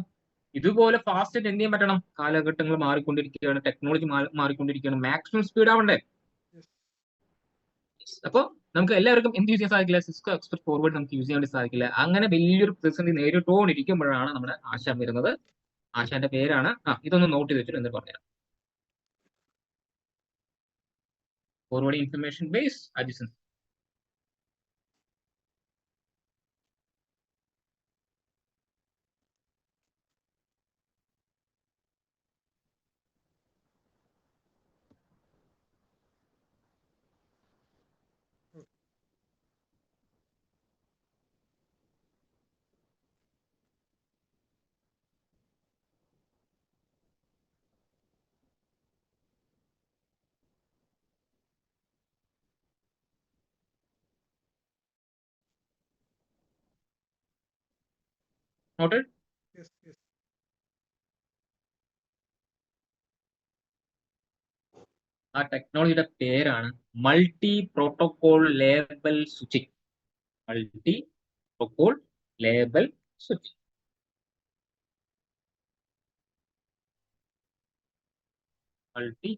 ഇതുപോലെ ഫാസ്റ്റ് ആയിട്ട് എന്ത് ചെയ്യാൻ പറ്റണം? കാലഘട്ടങ്ങൾ മാറിക്കൊണ്ടിരിക്കുകയാണ്, ടെക്നോളജി മാറിക്കൊണ്ടിരിക്കുകയാണ്, മാക്സിമം സ്പീഡ് ആവണ്ടേ? അപ്പൊ നമുക്ക് എല്ലാവർക്കും എന്ത് യൂസ് ചെയ്യാൻ സാധിക്കില്ല? സിസ്കോ എക്സ്പ്രസ് ഫോർവേഡ് നമുക്ക് യൂസ് ചെയ്യാൻ വേണ്ടി സാധിക്കില്ല. അങ്ങനെ വലിയൊരു പ്രതിസന്ധി നേരിട്ടുകൊണ്ടിരിക്കുമ്പോഴാണ് നമ്മുടെ ആശാൻ വരുന്നത്. ആശാന്റെ പേരാണ്, ഇതൊന്ന് നോട്ട് ചെയ്ത് വെച്ചിട്ട് എന്ത് പറഞ്ഞുതരാം. Forward information base adjacency. Noted? Yes, yes. ആ ടെക്നോളജിയുടെ പേരാണ് multi protocol label switching. Multi protocol label switching. Multi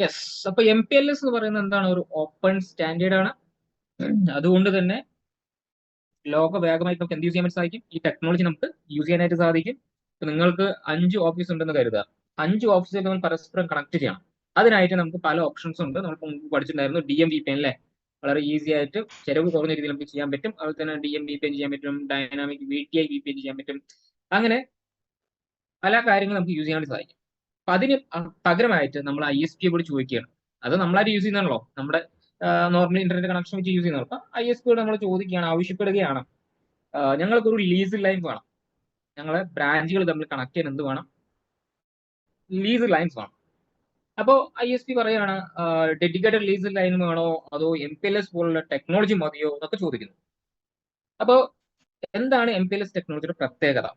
yes. അപ്പൊ MPLS എന്ന് പറയുന്നത് എന്താണ്? ഒരു ഓപ്പൺ സ്റ്റാൻഡേർഡ് ആണ്. അതുകൊണ്ട് തന്നെ ലോകവേഗമായി നമുക്ക് എന്ത് യൂസ് ചെയ്യാൻ സാധിക്കും? ഈ ടെക്നോളജി നമുക്ക് യൂസ് ചെയ്യാനായിട്ട് സാധിക്കും. ഇപ്പൊ നിങ്ങൾക്ക് 5 ഓഫീസ് ഉണ്ടെന്ന് കരുതുക. 5 ഓഫീസുകൾ നമ്മൾ പരസ്പരം കണക്ട് ചെയ്യണം. അതിനായിട്ട് നമുക്ക് പല ഓപ്ഷൻസ് ഉണ്ട്. നമ്മൾ മുമ്പ് പഠിച്ചിട്ടുണ്ടായിരുന്നു DMVPN അല്ലേ? വളരെ ഈസി ആയിട്ട് ചെലവ് കുറഞ്ഞ രീതിയിൽ നമുക്ക് ചെയ്യാൻ പറ്റും. അതുപോലെ തന്നെ DMVPN ചെയ്യാൻ പറ്റും, ഡൈനാമിക് VTI VPN ചെയ്യാൻ പറ്റും. അങ്ങനെ പല കാര്യങ്ങളും നമുക്ക് യൂസ് ചെയ്യാൻ സാധിക്കും. അപ്പൊ അതിന് പകരമായിട്ട് നമ്മൾ ISP കൂടി ചോദിക്കുകയാണ്. അത് നമ്മളായിട്ട് യൂസ് ചെയ്യുന്നതാണല്ലോ, നമ്മുടെ നോർമൽ ഇന്റർനെറ്റ് കണക്ഷൻ വെച്ച് യൂസ് ചെയ്യുന്നത്. അപ്പൊ ISP നമ്മൾ ചോദിക്കുകയാണ്, ആവശ്യപ്പെടുകയാണ്, ഞങ്ങൾക്കൊരു ലീസ് ലൈൻ വേണം, ഞങ്ങളെ ബ്രാഞ്ചുകൾ തമ്മിൽ കണക്ട് ചെയ്യാൻ എന്ത് വേണം? ലീസ് ലൈൻസ് വേണം. അപ്പോൾ ISP പറയാണ് ഡെഡിക്കേറ്റഡ് ലീസ് ലൈൻ വേണോ അതോ MPLS പോലുള്ള ടെക്നോളജി മതിയോ എന്നൊക്കെ ചോദിക്കുന്നു. അപ്പോൾ എന്താണ് MPLS ടെക്നോളജിയുടെ പ്രത്യേകത?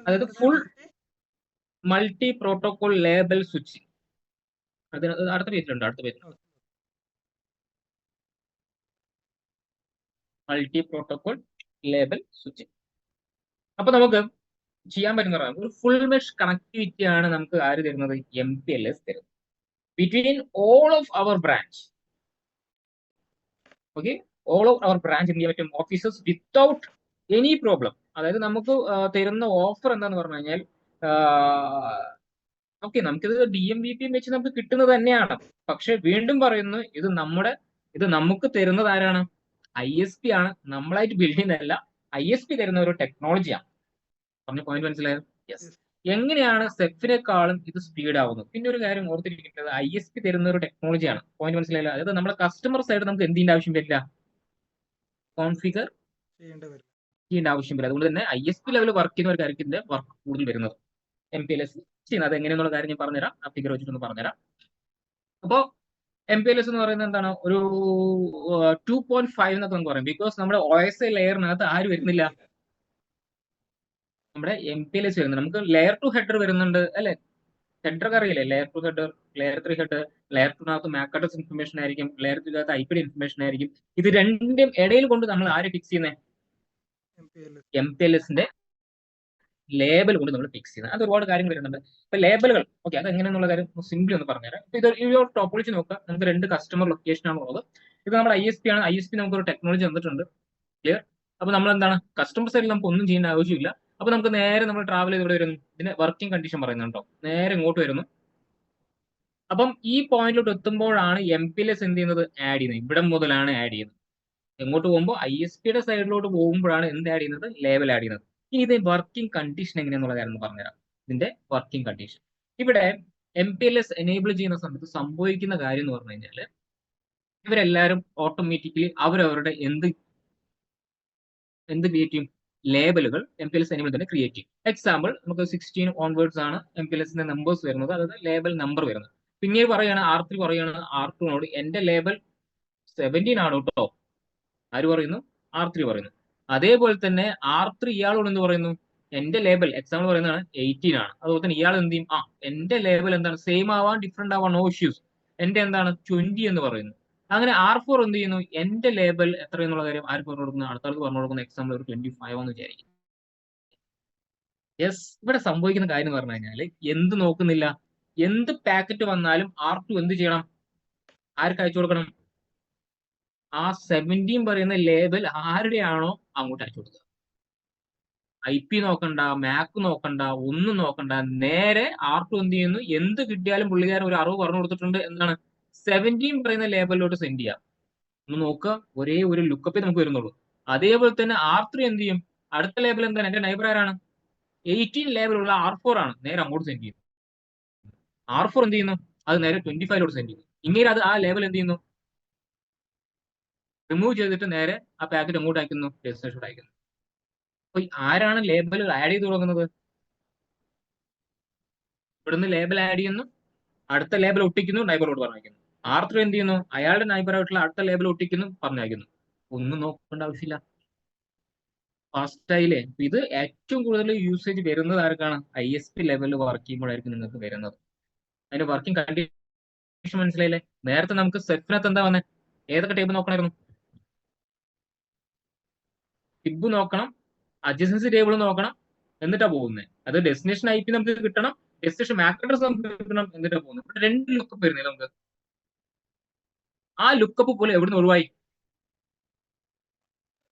അതായത് full multi protocol label switching. അതിന് അടുത്ത പേജിലുണ്ട്. Multi protocol label switching. അപ്പൊ നമുക്ക് ചെയ്യാൻ പറ്റുന്ന ഒരു ഫുൾ മെഷ് കണക്ടിവിറ്റി ആണ് നമുക്ക് ആര് തരുന്നത്? MPLS തരുന്നത്. Between all of our branch. Okay, all of our branch എന്ത് ചെയ്യാൻ പറ്റും? Offices without any problem. അതായത് നമുക്ക് തരുന്ന ഓഫർ എന്താന്ന് പറഞ്ഞു കഴിഞ്ഞാൽ, ഓക്കെ, നമുക്കിത് DMVPN വെച്ച് നമുക്ക് കിട്ടുന്നത് തന്നെയാണ്. പക്ഷെ വീണ്ടും പറയുന്നു, ഇത് നമുക്ക് തരുന്നത് ആരാണ്? ISP ആണ്. നമ്മളായിട്ട് ബിൽഡ് ചെയ്യുന്നതല്ല, ISP തരുന്ന ഒരു ടെക്നോളജിയാണ്. പറഞ്ഞ പോയിന്റ് മനസ്സിലായോ? യെസ്. എങ്ങനെയാണ് സെഫിനെക്കാളും ഇത് സ്പീഡ് ആവുന്നത്? പിന്നെ ഒരു കാര്യം ഓർത്തിരിക്കേണ്ടത്, ISP തരുന്ന ഒരു ടെക്നോളജിയാണ്. പോയിന്റ് മനസ്സിലായില്ല? അതായത് നമ്മുടെ കസ്റ്റമർ സൈഡ് നമുക്ക് എന്തിന്റെ ആവശ്യം വരില്ല, കോൺഫിഗർ ചെയ്യേണ്ട ആവശ്യം വരില്ല. അതുകൊണ്ട് തന്നെ ISP ലെവൽ വർക്ക് ചെയ്യുന്ന ഒരു കാര്യത്തിന്റെ വർക്ക് കൂടുതൽ വരുന്നത് MPLS ചെയ്യുന്നത്. അത് എങ്ങനെയെന്നുള്ള കാര്യം ഞാൻ പറഞ്ഞുതരാം, ആ ഫിഗർ വെച്ചിട്ടൊന്ന് പറഞ്ഞുതരാം. അപ്പോൾ MPLS എന്ന് പറയുന്നത് എന്താണ്? ഒരു 2.5 എന്നൊക്കെ നമുക്ക് പറയാം. ബിക്കോസ് നമ്മുടെ OSI ലെയറിനകത്ത് ആര് വരുന്നില്ല? നമ്മുടെ MPLS വരുന്നുണ്ട്. നമുക്ക് ലെയർ 2 ഹെഡർ വരുന്നുണ്ട് അല്ലെ? ഹെഡർ അറിയില്ലേ? Layer 2 header, layer 3 header. Layer 2 MAC address information ആയിരിക്കും, ലെയർ 3 IP ഇൻഫർമേഷൻ ആയിരിക്കും. ഇത് രണ്ടിന്റെയും ഇടയിൽ കൊണ്ട് നമ്മൾ ആരെ ഫിക്സ് ചെയ്യുന്നത്? MPLSന്റെ ലേബൽ കൊണ്ട് നമ്മൾ ഫിക്സ് ചെയ്യുന്നത്. അത് ഒരുപാട് കാര്യങ്ങൾ വരുന്നുണ്ട്. ഇപ്പൊ ലേബലുകൾ, ഓക്കെ, അത് എങ്ങനെയെന്നുള്ള കാര്യം സിംപ്ലി ഒന്ന് പറഞ്ഞുതരാം. ഇപ്പൊ ഇത് ഈ ഒരു ടോപ്പോളജി നോക്കുക. നമുക്ക് 2 കസ്റ്റമർ ലൊക്കേഷൻ ആണ് ഉള്ളത്. ഇത് നമ്മുടെ ISP ആണ്. ISP നമുക്ക് ഒരു ടെക്നോളജി തന്നിട്ടുണ്ട്. ക്ലിയർ? അപ്പൊ നമ്മൾ എന്താണ്, കസ്റ്റമർ സൈഡിൽ നമുക്ക് ഒന്നും ചെയ്യേണ്ട ആവശ്യമില്ല. അപ്പൊ നമുക്ക് നേരെ നമ്മൾ ട്രാവൽ ചെയ്ത് ഇവിടെ വരുന്നു. ഇതിന് വർക്കിംഗ് കണ്ടീഷൻ പറയുന്നുണ്ടോ? നേരെ ഇങ്ങോട്ട് വരുന്നു. അപ്പം ഈ പോയിന്റിലോട്ട് എത്തുമ്പോഴാണ് MPLS എന്ത് ചെയ്യുന്നത്? ആഡ് ചെയ്യുന്നത്. ഇവിടെ മുതലാണ് ആഡ് ചെയ്യുന്നത്. എങ്ങോട്ട് പോകുമ്പോൾ ISPയുടെ സൈഡിലോട്ട് പോകുമ്പോഴാണ് എന്ത് ആഡ് ചെയ്യുന്നത്? ലേബൽ ആഡ് ചെയ്യുന്നത്. ഇനി ഇത് വർക്കിംഗ് കണ്ടീഷൻ എങ്ങനെയാണെന്നുള്ള കാര്യം പറഞ്ഞുതരാം. ഇതിന്റെ വർക്കിംഗ് കണ്ടീഷൻ ഇവിടെ MPLS എനേബിൾ ചെയ്യുന്ന സമയത്ത് സംഭവിക്കുന്ന കാര്യം എന്ന് പറഞ്ഞു കഴിഞ്ഞാൽ, ഇവരെല്ലാവരും ഓട്ടോമാറ്റിക്കലി അവരവരുടെ എന്ത് ക്രിയേറ്റ് ചെയ്യും? ലേബലുകൾ MPLS എനേബിൾ തന്നെ ക്രിയേറ്റ് ചെയ്യും. എക്സാമ്പിൾ, നമുക്ക് 16 ഓൺവേർഡ്സ് ആണ് MPLSന്റെ നമ്പേഴ്സ് വരുന്നത്, അതായത് ലേബൽ നമ്പർ വരുന്നത്. പിന്നീട് പറയുകയാണ് R3 പറയുകയാണ് R2നോട് എന്റെ ലേബൽ 17 ആണ് കേട്ടോ. ആര് പറയുന്നു? R3 പറയുന്നു. അതേപോലെ തന്നെ R3 ഇയാളോട് എന്ത് പറയുന്നു? എന്റെ ലേബൽ എക്സാമ്പിൾ പറയുന്നതാണ് 18 ആണ്. അതുപോലെ തന്നെ ഇയാൾ എന്ത് ചെയ്യും? എന്റെ ലേബൽ എന്താണ്? സെയിം ആവാൻ, ഡിഫറെന്റ് ആവാൻ, നോ ഇഷ്യൂസ്. എന്റെ എന്താണ്? 20 എന്ന് പറയുന്നു. അങ്ങനെ R4 എന്ത് ചെയ്യുന്നു? എന്റെ ലേബൽ എത്ര എന്നുള്ള കാര്യം ആർക്ക് പറഞ്ഞു കൊടുക്കുന്നു? അടുത്തവർക്ക് പറഞ്ഞു കൊടുക്കുന്ന എക്സാമ്പിൾ ഒരു 25 എന്ന് വിചാരിക്കും. യെസ്. ഇവിടെ സംഭവിക്കുന്ന കാര്യം എന്ന് പറഞ്ഞു കഴിഞ്ഞാൽ, എന്ത് നോക്കുന്നില്ല, എന്ത് പാക്കറ്റ് വന്നാലും R2 എന്ത് ചെയ്യണം? ആർക്ക് അയച്ചു കൊടുക്കണം? ആ 17 പറയുന്ന ലേബൽ ആരുടെയാണോ അങ്ങോട്ട് അയച്ചു കൊടുക്കുക. IP നോക്കണ്ട, MAC നോക്കണ്ട, ഒന്നും നോക്കണ്ട, നേരെ R2 എന്ത് ചെയ്യുന്നു? എന്ത് കിട്ടിയാലും പുള്ളിക്കാരൻ ഒരു അറിവ് പറഞ്ഞു കൊടുത്തിട്ടുണ്ട്, എന്താണ്? 17 പറയുന്ന ലേബലിലോട്ട് സെൻഡ് ചെയ്യാം. ഒന്ന് നോക്കുക, ഒരേ ഒരു ലുക്കപ്പേ നമുക്ക് വരുന്നുള്ളൂ. അതേപോലെ തന്നെ R3 എന്ത് ചെയ്യും? അടുത്ത ലേബൽ എന്താണ്? എന്റെ നൈബർ ആരാണ്? 18 ലേബലുള്ള R4 ആണ്. നേരെ അങ്ങോട്ട് സെൻഡ് ചെയ്യും. R4 എന്ത് ചെയ്യുന്നു? അത് നേരെ 25ലോട്ട് സെൻഡ് ചെയ്യും. ഇങ്ങനെ അത് ആ ലേബൽ എന്ത് ചെയ്യുന്നു? റിമൂവ് ചെയ്തിട്ട് നേരെ ആ പാക്കറ്റ് അങ്ങോട്ട് അയക്കുന്നു, ഡെസ്റ്റിനേഷനോട് അയക്കുന്നു. അപ്പൊ ആരാണ് ലേബൽ ആഡ് ചെയ്ത് തുടങ്ങുന്നത്? ഇവിടുന്ന് ലേബൽ ആഡ് ചെയ്യുന്നു, അടുത്ത ലേബൽ ഒട്ടിക്കുന്നു, നൈബറോട് പറഞ്ഞയക്കുന്നു. R3 എന്ത് ചെയ്യുന്നു? അയാളുടെ നൈബറായിട്ടുള്ള അടുത്ത ലേബൽ ഒട്ടിക്കുന്നു, പറഞ്ഞയക്കുന്നു. ഒന്നും നോക്കേണ്ട ആവശ്യമില്ല. ഫാസ്റ്റ് ആയില്ലേ? ഇത് ഏറ്റവും കൂടുതൽ യൂസേജ് വരുന്നത് ആർക്കാണ്? ISP ലെവലിൽ വർക്ക് ചെയ്യുമ്പോഴായിരിക്കും നിങ്ങൾക്ക് വരുന്നത്. അതിന്റെ വർക്കിംഗ് കണ്ടീഷൻ മനസ്സിലായില്ലേ? നേരത്തെ നമുക്ക് സെറ്റിനകത്ത് എന്താ വന്നത്? ഏതൊക്കെ ടേബിൾ നോക്കണമായിരുന്നു? ടിബ് നോക്കണം, അഡ്ജസൻസി ടേബിൾ നോക്കണം, എന്നിട്ടാ പോകുന്നത്. അത് ഡെസ്റ്റിനേഷൻ IP നമുക്ക് കിട്ടണം, ഡെസ്റ്റിനേഷൻ MAC അഡ്രസ് നമുക്ക് കിട്ടണം, എന്നിട്ടാ പോകുന്നത്. ഇവിടെ 2 ലുക്കപ്പ് വരുന്നില്ല നമുക്ക്. ആ ലുക്കപ്പ് പോലെ എവിടുന്ന് ഒഴിവായി?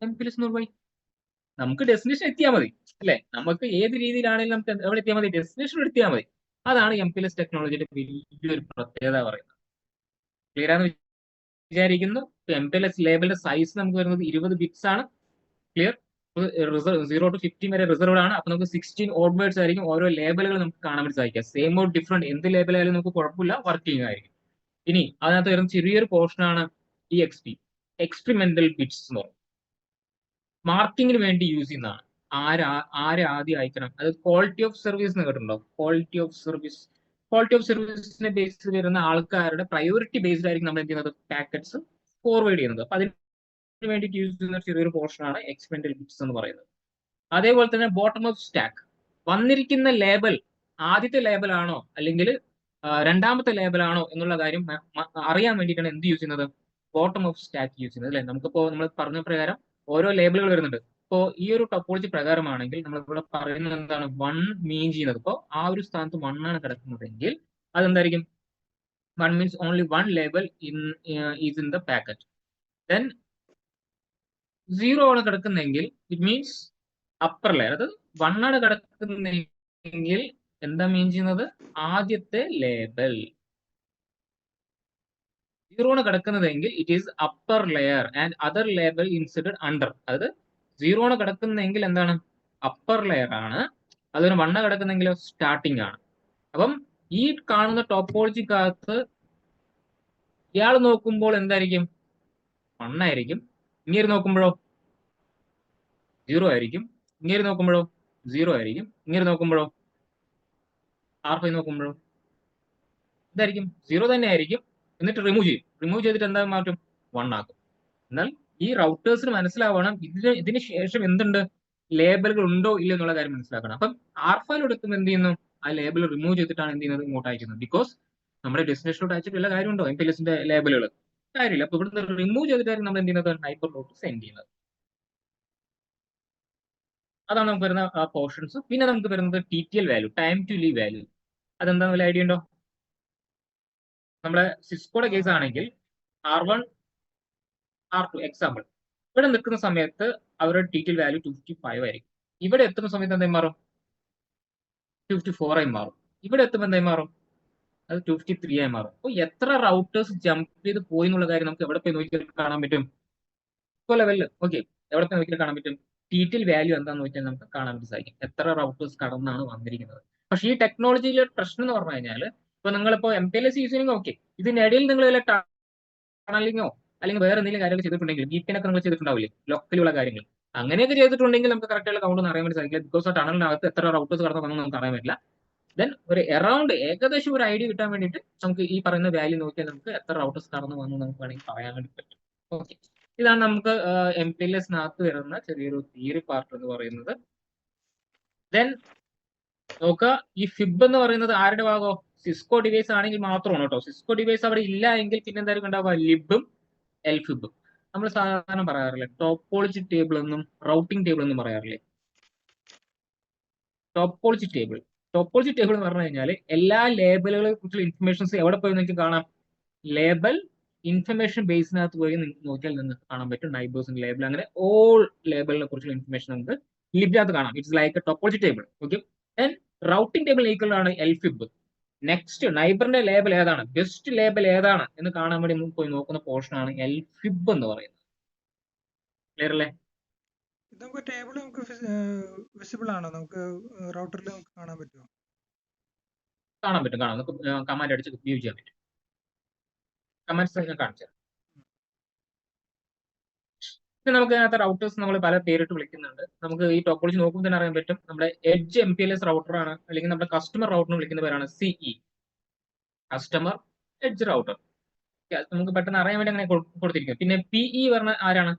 MPLS ഒഴിവായി. നമുക്ക് ഡെസ്റ്റിനേഷൻ എത്തിയാൽ മതി, അല്ലെ? നമുക്ക് ഏത് രീതിയിലാണെങ്കിലും നമുക്ക് എവിടെ എത്തിയാൽ മതി? ഡെസ്റ്റിനേഷൻ എത്തിയാൽ മതി. അതാണ് MPLS ടെക്നോളജിയുടെ വലിയൊരു പ്രത്യേകത പറയുന്നത്. ക്ലിയർ ആണെന്ന് വിചാരിക്കുന്നു. MPLS ലേബലിന്റെ സൈസ് നമുക്ക് വരുന്നത് 20 ബിറ്റ്സ് ആണ്. ക്ലിയർ? 0 to 15 വരെ റിസർവ്ഡ് ആണ്. അപ്പൊ നമുക്ക് 16 ഓൺവേർഡ്സ് ആയിരിക്കും ഓരോ ലേബലുകൾ നമുക്ക് കാണാൻ വേണ്ടി സാധിക്കുക. സെയിം ഓർ ഡിഫറെന്റ് എന്ത് ലേബൽ ആയാലും നമുക്ക് കുഴപ്പമില്ല, വർക്കിംഗ് ആയിരിക്കും. ഇനി അതിനകത്ത് വരുന്ന ചെറിയൊരു പോർഷൻ ആണ് EXP, എക്സ്പെരിമെന്റൽ ബിറ്റ്സ് എന്ന് പറയും. മാർക്കിങ്ങിന് വേണ്ടി യൂസ് ചെയ്യുന്നതാണ്. ആരെ ആദ്യം അയക്കണം? അത് ക്വാളിറ്റി ഓഫ് സർവീസ് എന്ന് കേട്ടിട്ടുണ്ടോ? ക്വാളിറ്റി ഓഫ് സർവീസിനെ ബേസ് വരുന്ന ആൾക്കാരുടെ പ്രയോറിറ്റി ബേസ്ഡ് ആയിരിക്കും നമ്മൾ എന്ത് ചെയ്യുന്നത്? പാക്കറ്റ്സ് ഫോർവേഡ് ചെയ്യുന്നത്. അപ്പൊ അതിന് വേണ്ടിയിട്ട് യൂസ് ചെയ്യുന്ന ചെറിയൊരു പോർഷൻ ആണ് എക്സ്പെരിമെന്റൽ ബിറ്റ്സ് എന്ന് പറയുന്നത്. അതേപോലെ തന്നെ ബോട്ടം ഓഫ് സ്റ്റാക്ക്, വന്നിരിക്കുന്ന ലേബൽ ആദ്യത്തെ ലേബൽ ആണോ അല്ലെങ്കിൽ രണ്ടാമത്തെ ലേബൽ ആണോ എന്നുള്ള കാര്യം അറിയാൻ വേണ്ടിയിട്ടാണ് എന്ത് യൂസ് ചെയ്യുന്നത്? ബോട്ടം ഓഫ് സ്റ്റാക്ക് യൂസ് ചെയ്യുന്നത്, അല്ലെ? നമുക്കിപ്പോ നമ്മൾ പറഞ്ഞ പ്രകാരം ഓരോ ലേബലുകൾ വരുന്നുണ്ട്. ഇപ്പോ ഈ ഒരു ടോപ്പോളജി പ്രകാരമാണെങ്കിൽ നമ്മൾ ഇവിടെ പറയുന്നത് എന്താണ്? 1 മീൻ ചെയ്യുന്നത്. ഇപ്പോൾ ആ ഒരു സ്ഥാനത്ത് 1 ആണ് കിടക്കുന്നതെങ്കിൽ അതെന്തായിരിക്കും? 1 means only 1 label is in the packet. Then 0 ആണ് കിടക്കുന്നതെങ്കിൽ ഇറ്റ് മീൻസ് അപ്പർ ലെയർ. അത് 1 ആണ് കിടക്കുന്നതെങ്കിൽ എന്താ മീൻ ചെയ്യുന്നത്? ആദ്യത്തെ ലേബൽ. 0 ആണ് കിടക്കുന്നതെങ്കിൽ it is upper layer and other label inserted under. അതായത് 0 ആണ് കിടക്കുന്നതെങ്കിൽ എന്താണ്? അപ്പർ ലെയർ ആണ്. അതൊരു 1 കിടക്കുന്നെങ്കിലോ സ്റ്റാർട്ടിംഗ് ആണ്. അപ്പം ഈ കാണുന്ന ടോപ്പോളജിക്കകത്ത് ഇയാൾ നോക്കുമ്പോൾ എന്തായിരിക്കും? 1 ആയിരിക്കും. ഇങ്ങനെ നോക്കുമ്പോഴോ 0 ആയിരിക്കും. ഇങ്ങനെ നോക്കുമ്പോഴോ 0 ആയിരിക്കും. ഇങ്ങനെ നോക്കുമ്പോഴോ R5 നോക്കുമ്പോഴോ ഇതായിരിക്കും 0 തന്നെ ആയിരിക്കും. എന്നിട്ട് റിമൂവ് ചെയ്യും. റിമൂവ് ചെയ്തിട്ട് എന്താ മാറ്റും? 1 ആക്കും. എന്നാൽ ഈ റൗട്ടേഴ്സിന് മനസ്സിലാവണം ഇതിന് ശേഷം എന്തുണ്ട്? ലേബലുകൾ ഉണ്ടോ ഇല്ല എന്നുള്ള കാര്യം മനസ്സിലാക്കണം. അപ്പം R5 എടുക്കുമ്പോൾ എന്ത് ചെയ്യുന്നു? ആ ലേബൽ റിമൂവ് ചെയ്തിട്ടാണ് എന്ത് ചെയ്യുന്നത്? ഇങ്ങോട്ട് അയക്കുന്നത്. ബിക്കോസ് നമ്മുടെ ഡെസ്റ്റിനേഷനിലോട്ട് അയച്ചിട്ട് വല്ല കാര്യമുണ്ടോ? MPLSന്റെ ലേബലുകൾ കാര്യമില്ല. അപ്പൊ ഇവിടുന്ന് റിമൂവ് ചെയ്തിട്ടായിരിക്കും നമ്മൾ എന്ത് ചെയ്യുന്നത്? നൈബറിലോട്ട് സെൻഡ് ചെയ്യുന്നത്. അതാണ് നമുക്ക് വരുന്ന പോർഷൻസ്. പിന്നെ നമുക്ക് വരുന്നത് TTL value, time to leave value. അതെന്താ വല്ല ഐഡിയ ഉണ്ടോ? നമ്മുടെ സിസ്കോയുടെ കേസ് ആണെങ്കിൽ R1 R2 എക്സാമ്പിൾ, ഇവിടെ നിൽക്കുന്ന സമയത്ത് അവരുടെ TTL വാല്യൂ 255 ആയിരിക്കും. ഇവിടെ എത്തുന്ന സമയത്ത് എന്തായി മാറും? 254 ആയി മാറും. ഇവിടെ എത്തുമ്പോൾ എന്തായി മാറും? അത് 253 ആയി മാറും. അപ്പോൾ എത്ര റൗട്ടേഴ്സ് ജമ്പ് ചെയ്ത് പോയി എന്നുള്ള കാര്യം നമുക്ക് എവിടെ പോയി നോക്കിയാൽ കാണാൻ പറ്റും? ഇപ്പോൾ ലെവലിൽ ഓക്കെ, എവിടെ പോയി നോക്കിയാൽ കാണാൻ പറ്റും? TTL വാല്യൂ എന്താണെന്ന് നോക്കിയാൽ നമുക്ക് കാണാൻ വേണ്ടി സാധിക്കും, എത്ര റൗട്ടേഴ്സ് കടന്നാണ് വന്നിരിക്കുന്നത്. പക്ഷേ ഈ ടെക്നോളജിയിലെ പ്രശ്നം എന്ന് പറഞ്ഞു കഴിഞ്ഞാൽ, ഇപ്പൊ നിങ്ങളിപ്പോ MPLS യൂസ് ചെയ്യുമെങ്കിൽ ഓക്കെ, ഇതിനിടയിൽ നിങ്ങൾ വല്ല ടണലിങ്ങോ അല്ലെങ്കിൽ വേറെ എന്തെങ്കിലും കാര്യങ്ങൾ ചെയ്തിട്ടുണ്ടെങ്കിൽ VPN ഒക്കെ നിങ്ങൾ ചെയ്തിട്ടുണ്ടാവില്ലേ, ലോക്കലുള്ള കാര്യങ്ങൾ, അങ്ങനെയൊക്കെ ചെയ്തിട്ടുണ്ടെങ്കിൽ നമുക്ക് കറക്റ്റ് ആയിട്ടുള്ള കൗണ്ട് ഒന്നും അറിയാൻ വേണ്ടി സാധിക്കില്ല. ബിക്കോസ് ആ ടണലിനകത്ത് എത്ര റൗട്ടേഴ്സ് കടന്നു വന്നു നമുക്ക് അറിയാൻ പറ്റില്ല. ദെൻ ഒരു അറൌണ്ട് ഏകദേശം ഒരു ഐഡിയ കിട്ടാൻ വേണ്ടിയിട്ട് നമുക്ക് ഈ പറയുന്ന വാല്യൂ നോക്കിയാൽ നമുക്ക് എത്ര റൗട്ടേഴ്സ് കടന്നു വന്നു നമുക്ക് വേണമെങ്കിൽ പറയാൻ വേണ്ടി പറ്റും. ഓക്കെ, ഇതാണ് നമുക്ക് MPLSനകത്ത് വരുന്ന ചെറിയൊരു തിയറി പാർട്ട് എന്ന് പറയുന്നത്. ദെൻ നോക്കുക, ഈ ഫിബ് എന്ന് പറയുന്നത് ആരുടെ ഭാഗമോ? സിസ്കോ ഡിവൈസ് ആണെങ്കിൽ മാത്രമാണ് കേട്ടോ. സിസ്കോ ഡിവൈസ് അവിടെ ഇല്ല എങ്കിൽ പിന്നെ എന്തായാലും ഉണ്ടാവുക? ലിബും എൽഫിബും. നമ്മൾ സാധാരണ പറയാറില്ലേ ടോപ്പോളജി ടേബിൾ എന്നും റൗട്ടിംഗ് ടേബിൾ എന്നും പറയാറില്ലേ? ടോപ്പോളജി ടേബിൾ എന്ന് പറഞ്ഞു കഴിഞ്ഞാൽ എല്ലാ ലേബലുകളെ കുറിച്ചുള്ള ഇൻഫർമേഷൻസ് എവിടെ പോയി നിങ്ങൾക്ക് കാണാം? ലേബൽ ഇൻഫർമേഷൻ ബേസിനകത്ത് പോയി നോക്കിയാൽ നിങ്ങൾക്ക് കാണാൻ പറ്റും നൈബേഴ്സിന്റെ ലേബൽ, അങ്ങനെ ഓൾ ലേബലിനെ കുറിച്ചുള്ള ഇൻഫർമേഷൻ നമുക്ക് ലിബിനകത്ത് കാണാം. It's like A topology table. Okay, and routing table equal ആണ് എൽഫിബ്. നെക്സ്റ്റ് നൈബറിന്റെ ലേബൽ ഏതാണ്, ബെസ്റ്റ് ലേബൽ ഏതാണ് എന്ന് കാണാൻ വേണ്ടി നമുക്ക് പോയി നോക്കുന്ന പോർഷൻ ആണ് എൽഫിബ് എന്ന് പറയുന്നത്. ക്ലിയർ അല്ലേ? നമുക്ക് ടേബിൾ നമുക്ക് വിസിബിൾ ആണോ? നമുക്ക് റൗട്ടറിൽ നമുക്ക് കാണാൻ പറ്റുമോ? കാണാൻ പറ്റും. നമുക്ക് കമാൻഡ് അടിച്ച് വ്യൂ ചെയ്യാൻ പറ്റും. കമാൻഡ്സ് ഞാൻ കാണിച്ചു തരാം. നമുക്ക് അതിനകത്ത് റൗട്ടേഴ്സ് നമ്മൾ പല പേരിട്ട് വിളിക്കുന്നുണ്ട്. നമുക്ക് ഈ ടോപ്പോളജി നോക്കുമ്പോൾ തന്നെ അറിയാൻ പറ്റും. നമ്മുടെ എഡ്ജ് MPLS റൗട്ടർ ആണ്, അല്ലെങ്കിൽ നമ്മുടെ കസ്റ്റമർ റൗട്ടറിന് വിളിക്കുന്ന പേരാണ് CE. Customer edge router. നമുക്ക് പെട്ടെന്ന് അറിയാൻ വേണ്ടി അങ്ങനെ കൊടുത്തിരിക്കും. പിന്നെ PE പറഞ്ഞ ആരാണ്?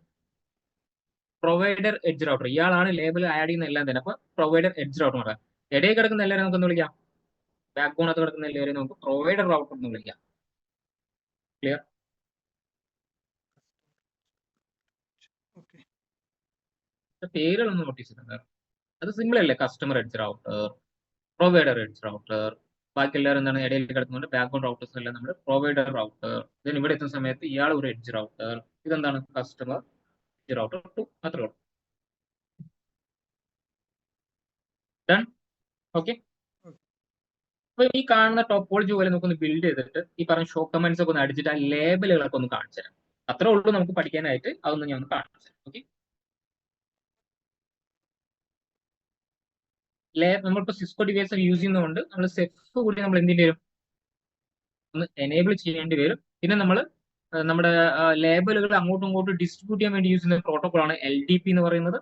Provider edge router. ഇയാളാണ് ലേബിൾ ആഡ് ചെയ്യുന്ന എല്ലാം തന്നെ. അപ്പൊ പ്രൊവൈഡർ എഡ്ജ് റൗട്ടർ പറയാം. ഇടയിൽ കിടക്കുന്ന എല്ലാവരും നമുക്കൊന്ന് വിളിക്കാം. ബാക്ക് ബോണത്ത് കിടക്കുന്ന എല്ലാവരും നമുക്ക് പ്രൊവൈഡർ റൗട്ടർ എന്ന് വിളിക്കാം. ക്ലിയർ? പേരുകളൊന്നും നോട്ടീസ് ചെയ്തിട്ടുണ്ട്. അത് സിമ്പിൾ അല്ലേ? Customer edge router, provider edge router, ബാക്കി എല്ലാവരും എന്താണ് ഇടയിൽ കിടക്കുന്നുണ്ട്. ബാക്ക്ഗ്രൗണ്ട് റൗട്ടേഴ്സ് എല്ലാം നമ്മൾ പ്രൊവൈഡർ റൗട്ടർ. ഇതിന് ഇവിടെ എത്തുന്ന സമയത്ത് ഇയാൾ ഒരു എഡ്ജ് റൗട്ടർ. ഇതെന്താണ്? Customer edge router 2. അത്രേ ഉള്ളൂ. ഡൺ. ഓക്കെ. അപ്പൊ ഈ കാണുന്ന ടോപ്പോളജി പോലെ നമുക്കൊന്ന് ബിൽഡ് ചെയ്തിട്ട് ഈ പറഞ്ഞ ഷോ കമന്റ്സ് ഒക്കെ ഒന്ന് അടിച്ചിട്ട് ആ ലേബലുകളൊക്കെ ഒന്ന് കാണിച്ചു തരാം. അത്രേ ഉള്ളൂ നമുക്ക് പഠിക്കാനായിട്ട്. അതൊന്ന് ഞാൻ ഒന്ന് കാണിച്ചു തരാം. ഓക്കെ. നമ്മളിപ്പോ സിസ്കോ ഡിവൈസ് യൂസ് ചെയ്യുന്നതുകൊണ്ട് നമ്മൾ സെഫ് കൂടി നമ്മൾ എന്തിന്റെ വരും? ഒന്ന് എനേബിൾ ചെയ്യേണ്ടി വരും. പിന്നെ നമ്മൾ നമ്മുടെ ലേബലുകൾ അങ്ങോട്ടും ഇങ്ങോട്ടും ഡിസ്ട്രിബ്യൂട്ട് ചെയ്യാൻ വേണ്ടി യൂസ് ചെയ്യുന്ന പ്രോട്ടോകോൾ ആണ് LDP എന്ന് പറയുന്നത്,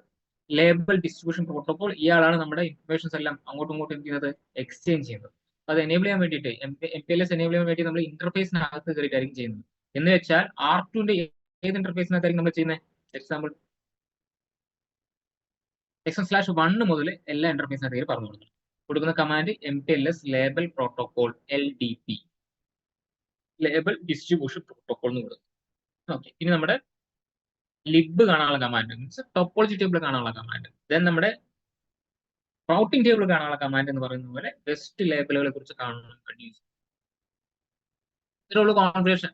ലേബൽ ഡിസ്ട്രിബ്യൂഷൻ പ്രോട്ടോകോൾ. ഇയാളാണ് നമ്മുടെ ഇൻഫർമേഷൻസ് എല്ലാം അങ്ങോട്ടും ഇങ്ങോട്ടും എന്ത് ചെയ്യുന്നത്? എക്സ്ചേഞ്ച് ചെയ്യുന്നത്. അത് എനേബിൾ ചെയ്യാൻ വേണ്ടിയിട്ട് MPLS എനേബിൾ ചെയ്യാൻ വേണ്ടി നമ്മൾ ഇന്റർഫേസിനകത്ത് കയറിയിട്ടായിരിക്കും ചെയ്യുന്നത്. എന്ന് വെച്ചാൽ R2ന്റെ ഏത് ഇന്റർഫേസിനകത്തായിരിക്കും നമ്മൾ ചെയ്യുന്നത്? എക്സാമ്പിൾ XM/1 മുതൽ എല്ലാ ഇന്റർഫേസിനകത്ത് പറഞ്ഞു കൊടുക്കണം. കൊടുക്കുന്ന command MPLS label protocol LDP, label distribution protocol എന്ന് കൊടുക്കും. ഓക്കെ. ഇനി നമ്മുടെ ലിബ് കാണാനുള്ള കമാൻഡ് മീൻസ് ടോപ്പോളജി ടേബിൾ കാണാനുള്ള കമാൻഡ്. ദെൻ നമ്മുടെ റൗട്ടിംഗ് ടേബിൾ കാണാനുള്ള കമാൻഡ് എന്ന് പറയുന്ന പോലെ ബെസ്റ്റ് ലേബലുകളെ കുറിച്ച് കാണാൻ വേണ്ടി യൂസ്. ഇതിനുള്ള കോൺഫിഗറേഷൻ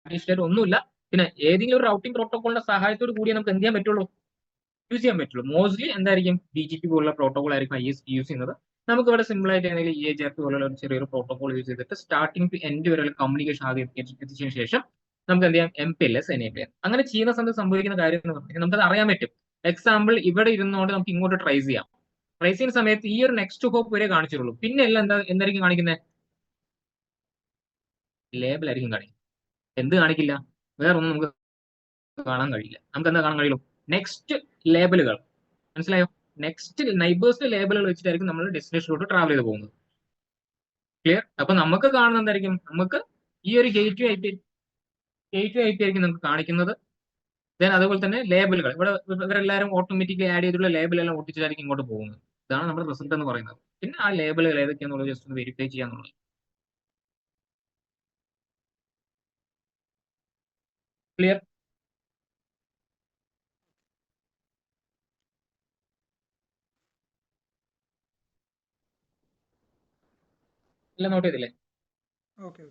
അഡീഷണൽ ഒന്നുമില്ല. പിന്നെ ഏതെങ്കിലും ഒരു റൗട്ടിംഗ് പ്രോട്ടോകോളിന്റെ സഹായത്തോട് കൂടി നമുക്ക് എന്ത് ചെയ്യാൻ പറ്റുള്ളൂ? യൂസ് ചെയ്യാൻ പറ്റുള്ളൂ. മോസ്റ്റ്ലി എന്തായിരിക്കും? BGP പോലുള്ള പ്രോട്ടോകോൾ ആയിരിക്കും ISP യൂസ് ചെയ്യുന്നത്. നമുക്ക് ഇവിടെ സിമ്പിൾ ആയിട്ട് ഏതെങ്കിലും EAGRP പോലുള്ള ഒരു ചെറിയൊരു പ്രോട്ടോകോൾ യൂസ് ചെയ്തിട്ട് സ്റ്റാർട്ടിംഗ് ടു എൻഡ് വരെയുള്ള കമ്മ്യൂണിക്കേഷൻ ആദ്യം എത്തിച്ചതിന് ശേഷം നമുക്ക് എന്ത് ചെയ്യാം? MPLS എനേബിൾ ചെയ്യാം. അങ്ങനെ ചെയ്യുന്ന സമയത്ത് സംഭവിക്കുന്ന കാര്യം എന്ന് പറഞ്ഞാൽ നമുക്കത് അറിയാൻ പറ്റും. എക്സാമ്പിൾ ഇവിടെ ഇരുന്നുകൊണ്ട് നമുക്ക് ഇങ്ങോട്ട് ട്രൈസ് ചെയ്യാം. ട്രൈസ് ചെയ്യുന്ന സമയത്ത് ഈ ഒരു നെക്സ്റ്റ് ഹോപ്പ് വരെ കാണിച്ചിട്ടുള്ളൂ. പിന്നെ എല്ലാം എന്തായിരിക്കും കാണിക്കുന്നത്? ലേബൽ ആയിരിക്കും കാണിക്കുന്നത്. എന്ത് കാണിക്കില്ല? വേറൊന്നും നമുക്ക് കാണാൻ കഴിയില്ല. നമുക്ക് എന്താ കാണാൻ കഴിയുള്ളൂ? നെക്സ്റ്റ് ലേബലുകൾ. മനസ്സിലായോ? നെക്സ്റ്റ് നൈബേഴ്സിന്റെ ലേബലുകൾ വെച്ചിട്ടായിരിക്കും നമ്മൾ ഡെസ്റ്റിനേഷനിലോട്ട് ട്രാവൽ ചെയ്ത് പോകുന്നത്. ക്ലിയർ? അപ്പൊ നമുക്ക് കാണുന്നത് എന്തായിരിക്കും? നമുക്ക് ഈ ഒരു ഗേറ്റ് വേ IP ആയിരിക്കും നമുക്ക് കാണിക്കുന്നത്. ദെൻ അതുപോലെ തന്നെ ലേബലുകൾ ഇവിടെ ഇവരെല്ലാവരും ഓട്ടോമാറ്റിക്കലി ആഡ് ചെയ്തിട്ടുള്ള ലേബൽ എല്ലാം ഒട്ടിച്ചിട്ടായിരിക്കും ഇങ്ങോട്ട് പോകുന്നത്. ഇതാണ് നമ്മുടെ റിസൾട്ട് എന്ന് പറയുന്നത്. പിന്നെ ആ ലേബലുകൾ ഏതൊക്കെയാണെന്നുള്ളത് ജസ്റ്റ് ഒന്ന് വെരിഫൈ ചെയ്യാന്നുള്ളത്. ക്ലിയർ? എല്ലാം നോട്ട് ചെയ്തില്ലേ? ഓക്കെ.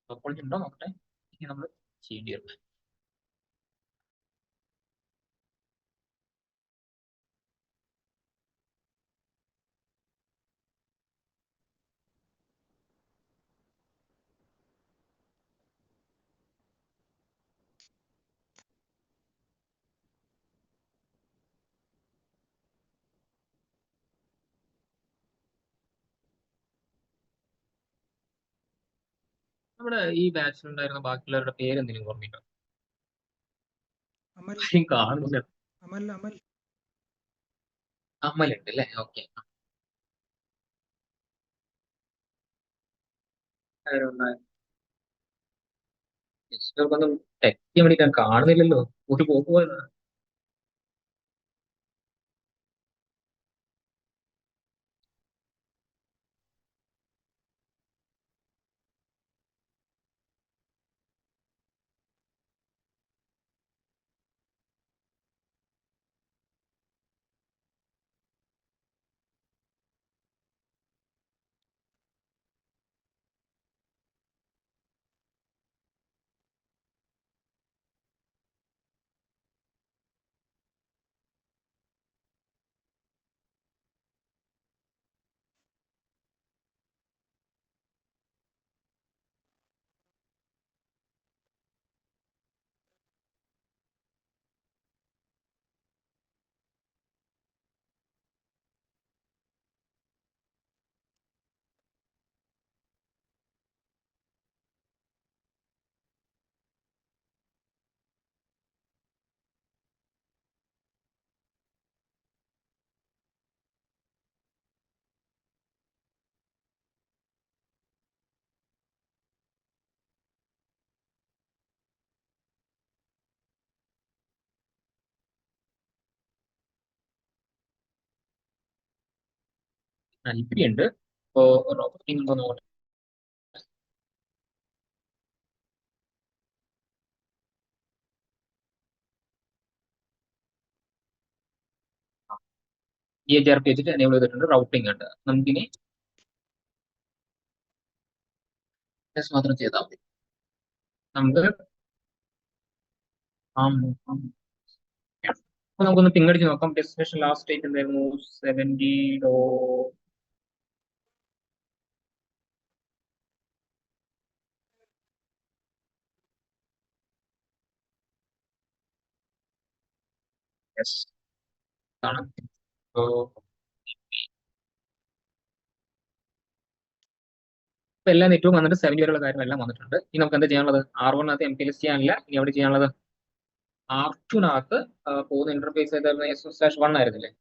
ടോപ്പോളജി ഉണ്ടോ നോക്കട്ടെ. ഇനി നമ്മൾ ചെയ്യേണ്ടി വരും. നമ്മുടെ ഈ ബാച്ചിലുണ്ടായിരുന്ന ബാക്കിയുള്ളവരുടെ പേര് എന്തെങ്കിലും ഓർമ്മയുണ്ടോ? അമൽ ആരെയും കാണുന്നില്ല. അമൽ അമൽ അമലുണ്ട് അല്ലേ? ഓക്കെ. ജസ്റ്റ് ടെക്സ്റ്റ് ചെയ്യാൻ വേണ്ടി ഞാൻ കാണുന്നില്ലല്ലോ. ഒരു പോക്ക് പോയതാ. IP ഉണ്ട്. ഇപ്പോ റൂട്ടിംഗ് ഉണ്ടോ നോക്കട്ടെ. DHRP വെച്ചിട്ട് എനേബിൾ ചെയ്തിട്ടുണ്ട്. റൗട്ടിംഗ് ഉണ്ട്. നമുക്കിനി ടെസ്റ്റ് മാത്രം ചെയ്താൽ മതി. നമുക്ക് അപ്പൊ നമുക്കൊന്ന് പിങ്ങടിച്ച് നോക്കാം. ഡെസ്റ്റിനേഷൻ ലാസ്റ്റ് ഡേറ്റ് എന്തായിരുന്നു? 17 യെസ് ആണ്. ഇപ്പൊ എല്ലാ നെറ്റും വന്നിട്ട് 70 വരെയുള്ള കാര്യം എല്ലാം വന്നിട്ടുണ്ട്. ഇനി നമുക്ക് എന്താ ചെയ്യാനുള്ളത്? R1 MPLS ചെയ്യാനില്ല. ഇനി അവിടെ ചെയ്യാനുള്ളത് R2 പോകുന്ന ഇന്റർഫേസ് ഏതായിരുന്നു? S/1 ആയിരുന്നില്ലേ?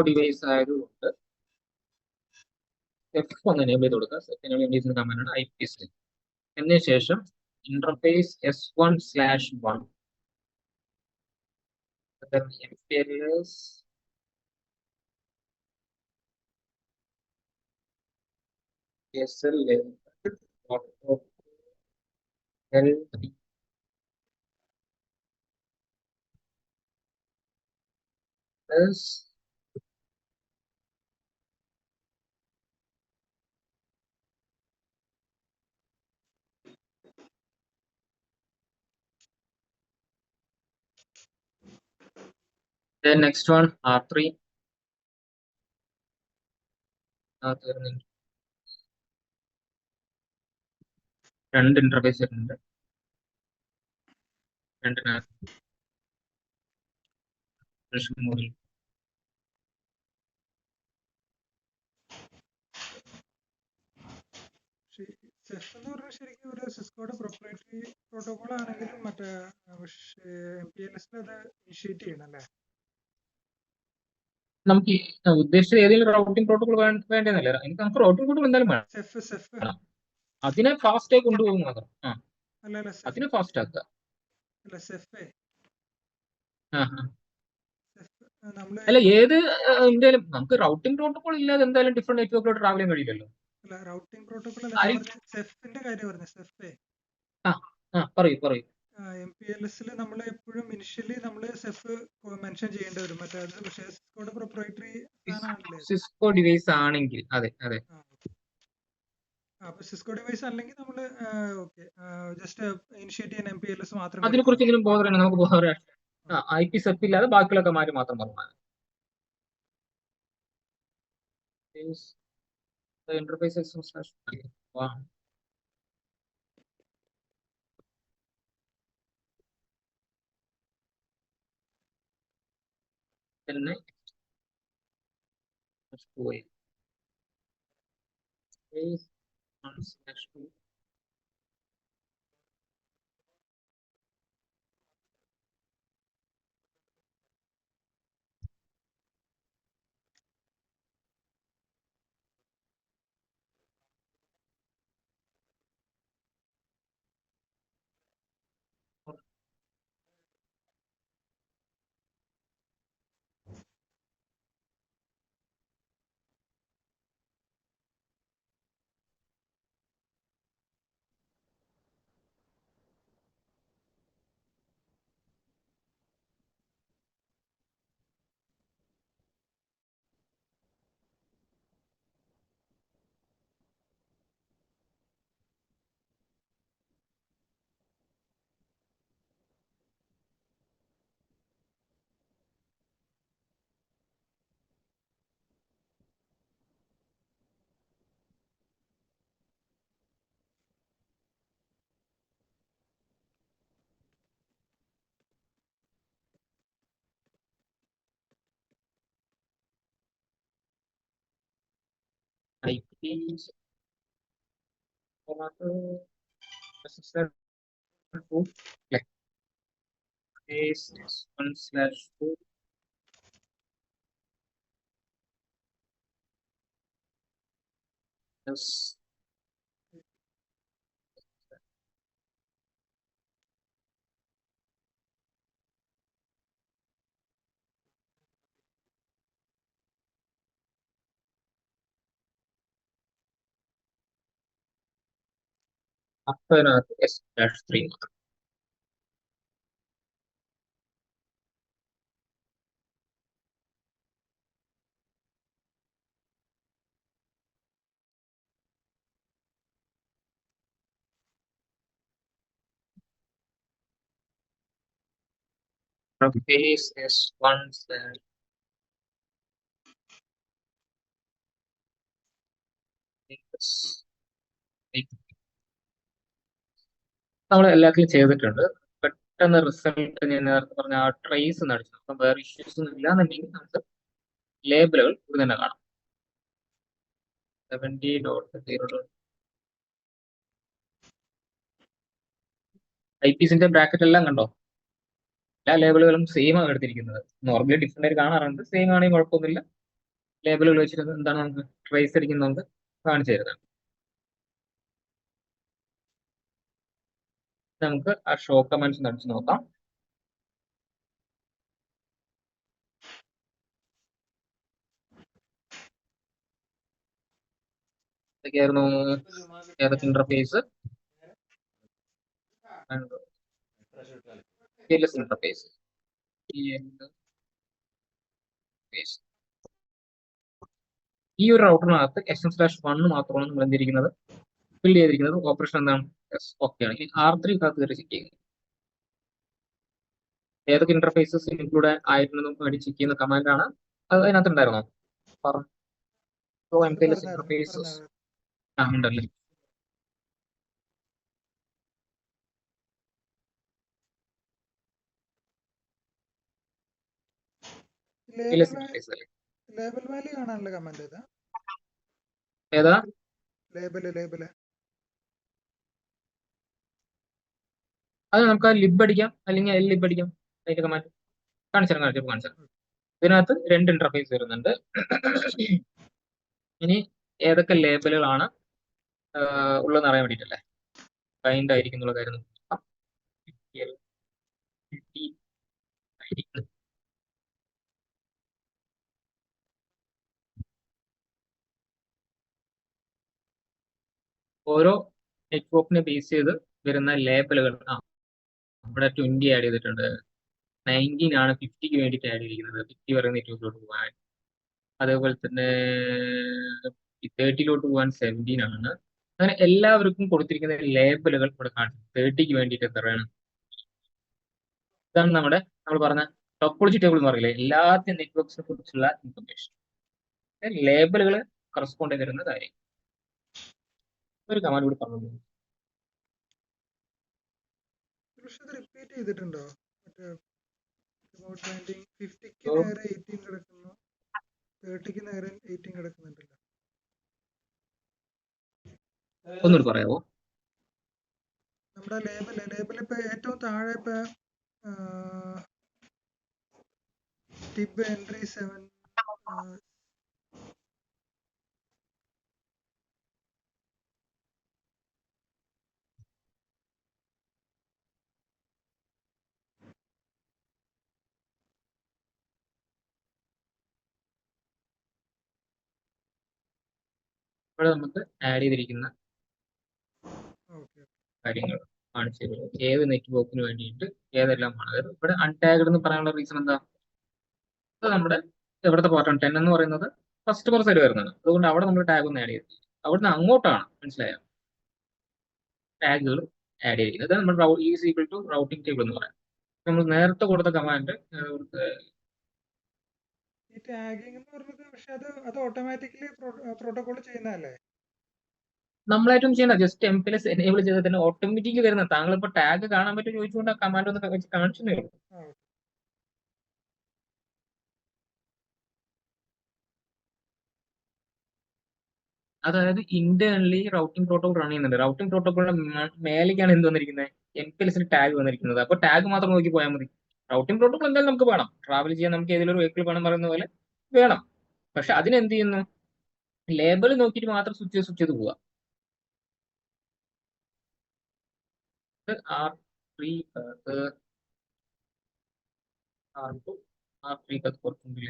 ഡിവൈസ് ആയതുകൊണ്ട് F1 എനേബിൾ ചെയ്ത് കൊടുക്കുക. സെക്കൻഡ് കമാൻഡാണ് IPC. എന്നതിന് ശേഷം interface S1/1 MPLS SL L3 plus then next one R3 രണ്ട് ഇന്റർഫേസ് വരുന്നുണ്ട്. രണ്ടിനകത്ത് സെഫ് എന്ന് പറഞ്ഞാൽ ശരിക്കും ഒരു സിസ്കോയുടെ പ്രൊപ്രൈറ്ററി പ്രോട്ടോകോൾ ആണെങ്കിലും മറ്റേ MPLS അത് ഇനിഷ്യേറ്റ് ചെയ്യണം അല്ലേ? നമുക്ക് ഉദ്ദേശിച്ച ഏതെങ്കിലും റൗട്ടിംഗ് പ്രോട്ടോകോൾ വേണ്ടതല്ലേ? നമുക്ക് റൗട്ടിംഗ് പ്രോട്ടോകോൾ എന്തായാലും വേണം. അതിനെ ഫാസ്റ്റ് ആയി കൊണ്ടുപോകും മാത്രം. അതിനെ ഫാസ്റ്റ് ആക്കുക. അല്ല ഏത് എന്തായാലും നമുക്ക് റൗട്ടിംഗ് പ്രോട്ടോകോൾ ഇല്ലാതെ എന്തായാലും ഡിഫറെന്റ് നെറ്റ്വർക്കിലോട്ട് ട്രാവൽ ചെയ്യാൻ കഴിയില്ലല്ലോ. റൗട്ടിംഗ് പ്രോട്ടോകോൾ അല്ല, സെഫിന്റെ കാര്യം പറഞ്ഞു. സെഫ് പറയൂ. MPLS നമ്മൾ എപ്പോഴും ഇനിഷ്യലി നമ്മൾ സെഫ് മെൻഷൻ ചെയ്യേണ്ടി വരും. മറ്റേ അത് പക്ഷേ സിസ്കോയുടെ പ്രൊപ്രൈറ്ററി സാധനമാണല്ലേ? സിസ്കോ ഡിവൈസ് ആണെങ്കിൽ അതെ. അപ്പൊ സിസ്കോ ഡിവൈസ് അല്ലെങ്കിൽ നമ്മൾ ജസ്റ്റ് ഇനിഷ്യേറ്റ് ചെയ്യാൻ MPLS മാത്രം. അതിനെ കുറിച്ച് എങ്കിലും ബോധം നമുക്ക് ബോധം IP സെഫ് ഇല്ലാതെ ബാക്കിയുള്ള മാറ്റി മാത്രം പറഞ്ഞു. ഇന്റർഫേസ് then പോയി IP S1/2 Yes. അപ്പൊ അതിനകത്ത് S-3 മാത്രം. Base S1 നമ്മൾ എല്ലാത്തിലും ചെയ്തിട്ടുണ്ട്. പെട്ടെന്ന് റിസൾട്ട് ഞാൻ നേരത്തെ പറഞ്ഞ ആ ട്രേസ് നടിച്ചു. അപ്പം വേറെ ഇഷ്യൂസ് ഒന്നും ഇല്ലാന്നുണ്ടെങ്കിൽ നമുക്ക് ലേബലുകൾ ഇവിടെ തന്നെ കാണാം. 70.0 IPസിന്റെ ബ്രാക്കറ്റ് എല്ലാം കണ്ടോ? എല്ലാ ലേബലുകളും സെയിം ആണ് എടുത്തിരിക്കുന്നത്. നോർമലി ഡിഫറെന്റ് ആയിട്ട് കാണാറുണ്ട്. സെയിം ആണെങ്കിൽ കുഴപ്പമൊന്നുമില്ല. ലേബലുകൾ വെച്ചിട്ട് എന്താണ് നമുക്ക് ട്രേസ് അടിക്കുന്നത് നമുക്ക് കാണിച്ചു തരുന്നത്. നമുക്ക് ആ ഷോ കമാൻഡ്സ് നടിച്ചു നോക്കാം. ഇതൊക്കെയായിരുന്നു ഏതൊക്കെ ഇന്റർഫേസ് ഇന്റർഫേസ് ഈ ഒരു റൗട്ടറിനകത്ത് SM/1 മാത്രമാണ് നമ്മൾ എന്തിരിക്കുന്നത് ഫിൽ ചെയ്തിരിക്കുന്നത്. ഓപ്പറേഷൻ എന്താണ്? ഓക്കെ ആണ്. R3 കാത്ത് കയറി ചെക്ക് ചെയ്യുക ഏതൊക്കെ ഇന്റർഫേസസ് ഇൻക്ലൂഡ് ആയിട്ടുണ്ടെന്നും വേണ്ടി ചെക്ക് ചെയ്യുന്ന കമാൻഡാണ്. അത് അതിനകത്ത് ഉണ്ടായിരുന്നോ? ഇന്റർഫേസസ് ഉണ്ടല്ലേ. ലേബൽ വാല്യൂ കാണാനുള്ള കമാൻഡ് ഏതാ? ഏതാ ലേബല് അത് നമുക്ക് ആ ലിബ് അടിക്കാം, അല്ലെങ്കിൽ അതിൽ ലിബ് അടിക്കാം. അതിന്റെ കമാൻഡ് കാണിച്ചു. ഇതിനകത്ത് 2 ഇന്റർഫേസ് വരുന്നുണ്ട്. ഇനി ഏതൊക്കെ ലേബലുകളാണ് ഉള്ളതെന്ന് അറിയാൻ വേണ്ടിയിട്ടല്ലേ ഫൈൻഡ് ആയിരിക്കും എന്നുള്ള കാര്യം നോക്കാം. ഓരോ നെറ്റ്വർക്കിനെ ബേസ് ചെയ്ത് വരുന്ന ലേബലുകൾ ഇവിടെ 20 ആഡ് ചെയ്തിട്ടുണ്ട്. 19 ആണ് 50ക്ക് വേണ്ടിയിട്ട് ആഡ് ചെയ്തിരിക്കുന്നത്. 50 പറയുന്ന നെറ്റ്വർക്കിലോട്ട് പോകാൻ. അതേപോലെ തന്നെ 30 പോകാൻ 17 ആണ്. അങ്ങനെ എല്ലാവർക്കും കൊടുത്തിരിക്കുന്ന ലേബലുകൾ ഇവിടെ കാണിച്ചു. 30ക്ക് വേണ്ടിയിട്ട് എത്ര വേണം? ഇതാണ് നമ്മൾ പറഞ്ഞ ടോപ്പോളജി ടേബിൾ എന്ന് പറയില്ലേ, എല്ലാത്തിനും നെറ്റ്വർക്സിനെ കുറിച്ചുള്ള ഇൻഫർമേഷൻ ലേബലുകൾ കറസ്പോണ്ട് ചെയ്തിരുന്ന കാര്യം. ഒരു കമാൻഡ് കൂടി പറഞ്ഞു. റിപ്പീറ്റ് ചെയ്തിട്ടുണ്ടോ? 50ക്ക് നേരെ 18 കിടക്കുന്നു, 30ക്ക് നേരെ 18 കിടക്കുന്നുണ്ടല്ലോ. ഒന്നുകൂടി പറയാമോ? നമ്മുടെ ലേബൽ ഇപ്പൊ ഏറ്റവും താഴെ ഇപ്പൊ ടിബ് എൻട്രി 7 ഇവിടെ നമുക്ക് ആഡ് ചെയ്തിരിക്കുന്ന കാര്യങ്ങൾ കാണിച്ചു തരുന്നത് ഏത് നെറ്റ്വർക്കിന് വേണ്ടിയിട്ട് ഏതെല്ലാമാണ്. അതായത് ഇവിടെ അൺടാഗ്ഡ് എന്ന് പറയാനുള്ള റീസൺ എന്താ? അത് നമ്മുടെ ഇവിടുത്തെ പാർട്ടാണ് 10 എന്ന് പറയുന്നത് കസ്റ്റമർ സൈഡ് വരുന്നതാണ്. അതുകൊണ്ട് അവിടെ നമ്മൾ ടാഗ് ഒന്ന് ആഡ് ചെയ്തിരിക്കും. അവിടുന്ന് അങ്ങോട്ടാണ് മനസ്സിലായോ ടാഗുകൾ ആഡ് ചെയ്തിരിക്കുന്നത്. അതാണ് നമ്മൾ is equal to routing table എന്ന് പറയാം. നമ്മൾ നേരത്തെ കൊടുത്ത കമാൻഡ് ഈ ടാഗിംഗ് എന്ന് പറഞ്ഞത് പക്ഷെ അത് ഓട്ടോമാറ്റിക്കലി പ്രോട്ടോകോൾ ചെയ്യുന്നതല്ലേ? നമ്മളായിട്ടും ചെയ്യണം. ജസ്റ്റ് MPLS എനേബിൾ ചെയ്താൽ തന്നെ ഓട്ടോമാറ്റിക്കലി വരുന്നത്. താങ്കൾ ഇപ്പൊ ടാഗ് കാണാൻ പറ്റും ചോദിച്ചുകൊണ്ട് ആ കമാൻഡ് ഒന്ന് കാണിച്ചു തരും. അതായത് ഇന്റേണലി റൗട്ടിംഗ് പ്രോട്ടോകോൾ റൺ ചെയ്യുന്നുണ്ട്. റൗട്ടിംഗ് പ്രോട്ടോകോളിന്റെ മേലേക്കാണ് എന്ത് വന്നിരിക്കുന്നത്? MPLSന് ടാഗ് വന്നിരിക്കുന്നത്. അപ്പോൾ ടാഗ് മാത്രം നോക്കി പോയാൽ മതി. റൗട്ടിംഗ് പ്രോട്ടോകോൾ എന്തായാലും നമുക്ക് വേണം. ട്രാവൽ ചെയ്യാൻ നമുക്ക് ഏതെങ്കിലും ഒരു വെഹിക്കിൾ വേണം പറയുന്ന പോലെ വേണം. പക്ഷെ അതിനെന്ത് ചെയ്യുന്നു? ലേബിൾ നോക്കിയിട്ട് മാത്രം സ്വിച്ച് ചെയ്ത് പോവുക. R3 R2 R3 കുറച്ചും കൂടി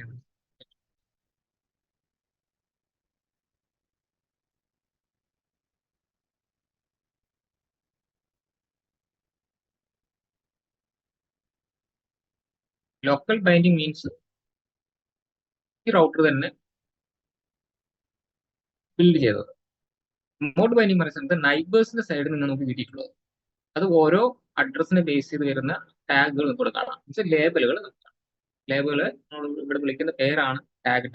ലോക്കൽ ബൈൻഡിങ് മീൻസ് ഈ റൗട്ടർ തന്നെ ബിൽഡ് ചെയ്തത്. റിമോട്ട് ബൈൻഡിങ് പറയുന്നത് നൈബേഴ്സിന്റെ സൈഡിൽ നിന്ന് നമുക്ക് കിട്ടിയിട്ടുള്ളത്. അത് ഓരോ അഡ്രസ്സിനെ ബേസ് ചെയ്ത് വരുന്ന ടാഗുകൾ നമുക്ക് കാണാം. ലേബലുകൾ ലേബലുകൾ നമ്മൾ ഇവിടെ വിളിക്കുന്ന പേരാണ് ടാഗ്.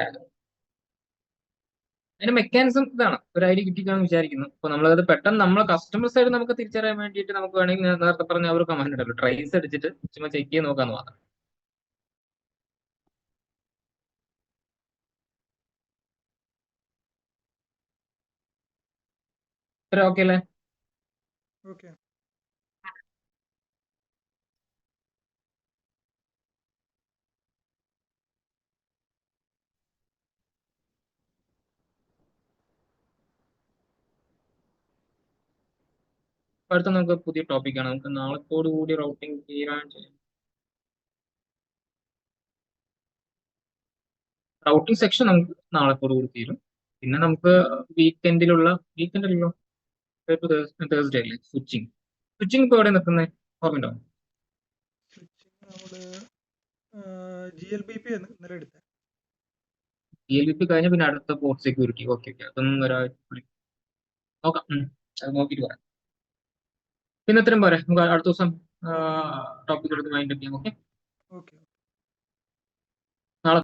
അതിന്റെ മെക്കാനിസം ഇതാണ്. ഒരു ഐഡി കിട്ടിക്കാന്ന് വിചാരിക്കുന്നു. അപ്പൊ നമ്മളത് പെട്ടെന്ന് നമ്മളെ കസ്റ്റമർ സൈഡ് നമുക്ക് തിരിച്ചറിയാൻ വേണ്ടിയിട്ട് നമുക്ക് വേണമെങ്കിൽ നേരത്തെ പറഞ്ഞ ഒരു കമാൻഡ് ഉണ്ടല്ലോ, ട്രേസ് അടിച്ചിട്ട് ചുമ്മാ ചെക്ക് ചെയ്ത് നോക്കാന്ന് മാത്രം. ഓക്കെ അല്ലേ? ഓക്കെ. അടുത്ത നമുക്ക് പുതിയ ടോപ്പിക്കാണ്. നമുക്ക് നാളത്തോടു കൂടി റൗട്ടിംഗ് തീരാൻ ചെയ്യും. റൗട്ടിംഗ് സെക്ഷൻ നമുക്ക് നാളത്തോടു കൂടി തീരും. പിന്നെ നമുക്ക് വീക്കെൻഡിലുള്ള തേഴ്സ്ഡേ അല്ലേ സ്വിച്ചിങ് ഇപ്പൊ എവിടെ നിൽക്കുന്നത് ഓർമ്മയുണ്ടോ? GLBP ഇന്നലെ എടുത്തത്. GLBP കഴിഞ്ഞ പിന്നെ അടുത്ത പോർട്ട് സെക്യൂരിറ്റി. ഓക്കെ അതൊന്നും നോക്കാം. അത് നോക്കിയിട്ട് പറയാം. പിന്നെ ഇത്രയും പോരെ. നമുക്ക് അടുത്ത ദിവസം ടോപ്പിക് എടുത്ത് മൈൻഡ് ചെയ്യാം. ഓക്കെ.